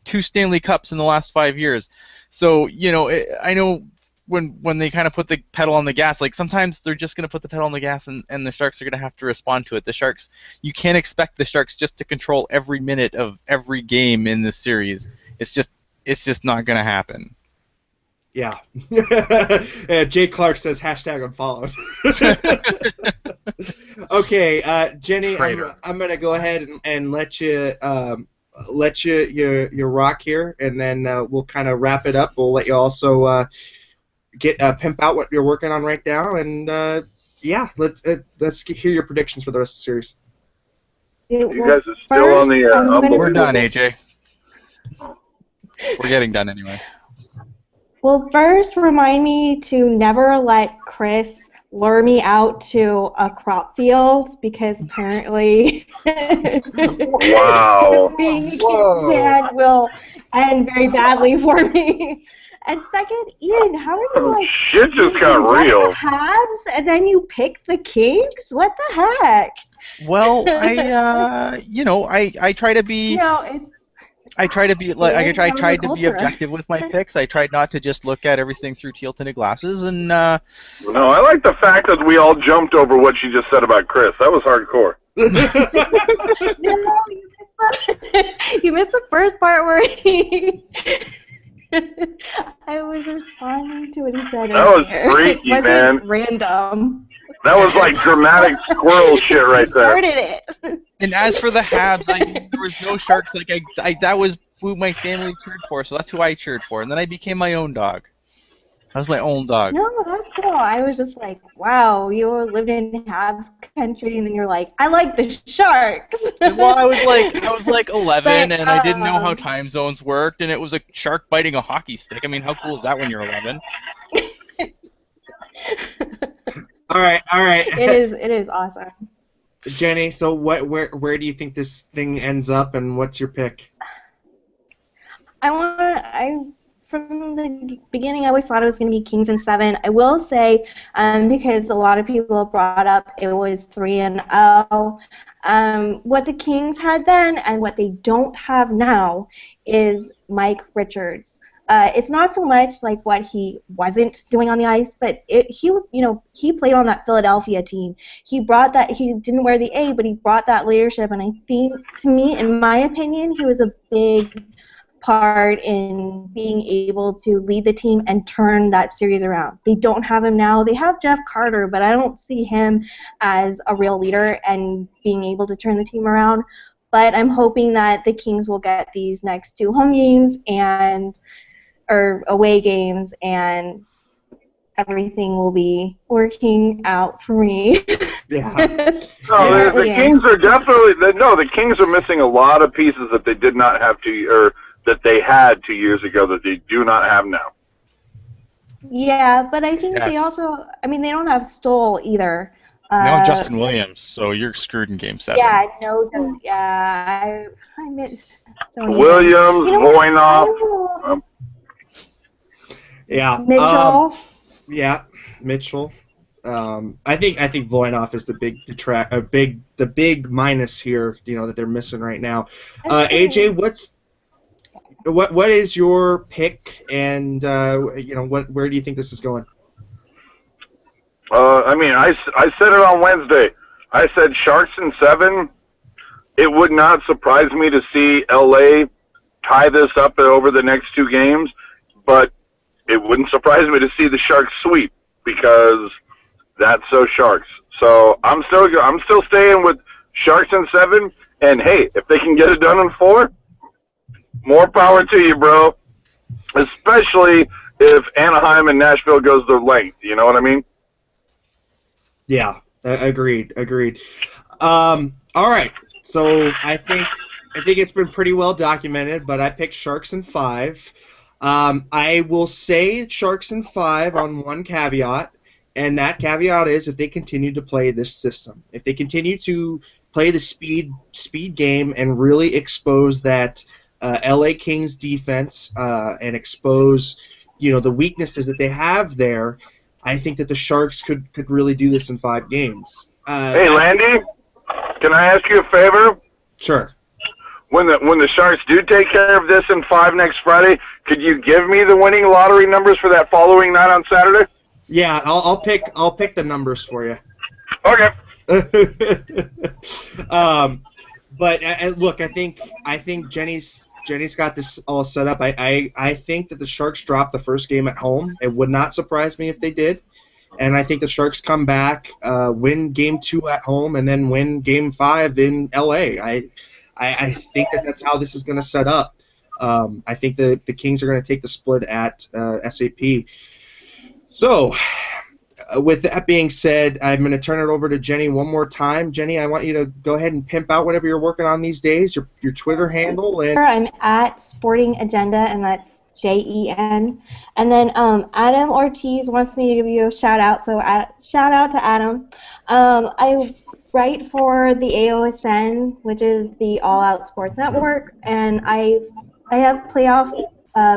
Speaker 3: 2 Stanley Cups in the last 5 years. So, I know when they kind of put the pedal on the gas, sometimes they're just going to put the pedal on the gas and the Sharks are going to have to respond to it. The Sharks, you can't expect the Sharks just to control every minute of every game in this series. It's just not going to happen.
Speaker 1: Yeah. Jay Clark says #unfollowed. Okay, Jenny, I'm gonna go ahead and let you rock here, and then we'll kind of wrap it up. We'll let you also pimp out what you're working on right now, and let's hear your predictions for the rest of the series.
Speaker 5: You guys are still on the.
Speaker 3: We're done, AJ. We're getting done anyway.
Speaker 4: Well, first, remind me to never let Chris lure me out to a crop field, because apparently
Speaker 5: wow.
Speaker 4: being a Kings fan will end very badly for me. And second, Ian, how are you
Speaker 5: shit just got real.
Speaker 4: The Habs and then you pick the Kings? What the heck?
Speaker 3: Well, I try to be. I try to be I tried to be objective with my picks. I tried not to just look at everything through teal-tinted glasses, and
Speaker 5: No, I like the fact that we all jumped over what she just said about Chris. That was hardcore.
Speaker 4: No, you missed the first part where I was responding to what he said.
Speaker 5: That was freaky,
Speaker 4: it
Speaker 5: man.
Speaker 4: wasn't random.
Speaker 5: That was like dramatic squirrel shit right there.
Speaker 4: Started it.
Speaker 3: And as for the Habs, there was no Sharks. That was who my family cheered for, so that's who I cheered for. And then I became my own dog. How's my own dog?
Speaker 4: No, that's cool. I was just like, wow, you lived in Habs country, and then you're like, I like the Sharks.
Speaker 3: Well, I was like 11,
Speaker 4: But,
Speaker 3: and I didn't know how time zones worked, and it was a shark biting a hockey stick. I mean, how cool is that when you're 11?
Speaker 1: All right.
Speaker 4: It is awesome.
Speaker 1: Jenny, so where do you think this thing ends up, and what's your pick?
Speaker 4: From the beginning, I always thought it was going to be Kings in 7. I will say, because a lot of people have brought up it was 3-0. What the Kings had then and what they don't have now is Mike Richards. It's not so much like what he wasn't doing on the ice, but he played on that Philadelphia team. He brought that. He didn't wear the A, but he brought that leadership, and I think, to me, in my opinion, he was a big part in being able to lead the team and turn that series around. They don't have him now. They have Jeff Carter, but I don't see him as a real leader and being able to turn the team around. But I'm hoping that the Kings will get these next 2 home games or away games, and everything will be working out for me.
Speaker 1: Yeah.
Speaker 5: No, the Kings are definitely the Kings are missing a lot of pieces that they did not have that they had 2 years ago that they do not have now.
Speaker 4: Yeah, but I think
Speaker 3: Yes.
Speaker 4: they also, they don't have Stoll either.
Speaker 3: No Justin Williams, so you're screwed in Game 7.
Speaker 4: Yeah, I missed Tony.
Speaker 5: Williams,
Speaker 4: Voynov.
Speaker 1: Yeah.
Speaker 4: Mitchell.
Speaker 1: Mitchell. I think Voynov is the big minus here, that they're missing right now. AJ, what is your pick, and where do you think this is going?
Speaker 5: I said it on Wednesday. I said Sharks in 7. It would not surprise me to see LA tie this up over the next 2 games, but it wouldn't surprise me to see the Sharks sweep, because that's so Sharks. So I'm still staying with Sharks in 7, and hey, if they can get it done in 4, more power to you, bro. Especially if Anaheim and Nashville goes their length. You know what I mean?
Speaker 1: Yeah, agreed. All right, so I think it's been pretty well documented, but I picked Sharks in 5. I will say Sharks in 5 on one caveat, and that caveat is if they continue to play this system. If they continue to play the speed game and really expose that LA Kings defense and expose the weaknesses that they have there, I think that the Sharks could really do this in 5 games.
Speaker 5: Hey, Landy, can I ask you a favor?
Speaker 1: Sure.
Speaker 5: When the Sharks do take care of this in 5 next Friday, could you give me the winning lottery numbers for that following night on Saturday?
Speaker 1: Yeah, I'll pick the numbers for you.
Speaker 5: Okay.
Speaker 1: But look, I think Jenny's got this all set up. I think that the Sharks drop the first game at home. It would not surprise me if they did. And I think the Sharks come back, win Game 2 at home, and then win Game 5 in LA. I think that's how this is going to set up. I think the Kings are going to take the split at SAP. So, with that being said, I'm going to turn it over to Jenny one more time. Jenny, I want you to go ahead and pimp out whatever you're working on these days, your Twitter handle. And
Speaker 4: I'm at Sporting Agenda, and that's JEN. And then Adam Ortiz wants me to give you a shout out, so shout out to Adam. I write for the AOSN, which is the All Out Sports Network, and I have playoff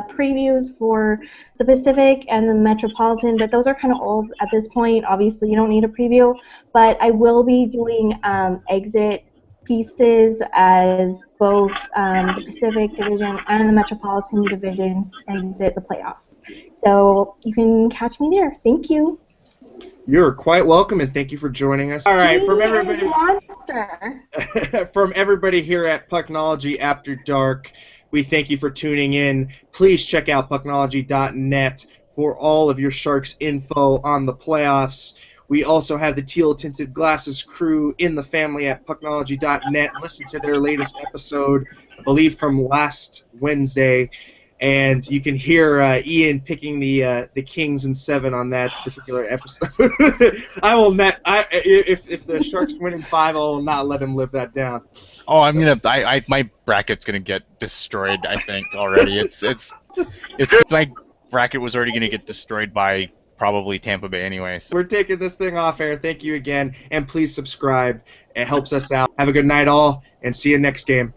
Speaker 4: previews for the Pacific and the Metropolitan, but those are kind of old at this point. Obviously, you don't need a preview, but I will be doing exit pieces as both the Pacific Division and the Metropolitan Divisions exit the playoffs. So you can catch me there. Thank you.
Speaker 1: You're quite welcome, and thank you for joining us. All right, from everybody, from everybody here at Pucknology After Dark, we thank you for tuning in. Please check out pucknology.net for all of your Sharks info on the playoffs. We also have the Teal Tinted Glasses crew in the family at pucknology.net. Listen to their latest episode, I believe from last Wednesday. and you can hear Ian picking the Kings in 7 on that particular episode. I will not. If the Sharks win in 5, I will not let him live that down.
Speaker 3: Oh, my bracket's gonna get destroyed. I think already. It's my bracket was already gonna get destroyed by probably Tampa Bay anyway. So.
Speaker 1: We're taking this thing off air. Thank you again, and please subscribe. It helps us out. Have a good night, all, and see you next game.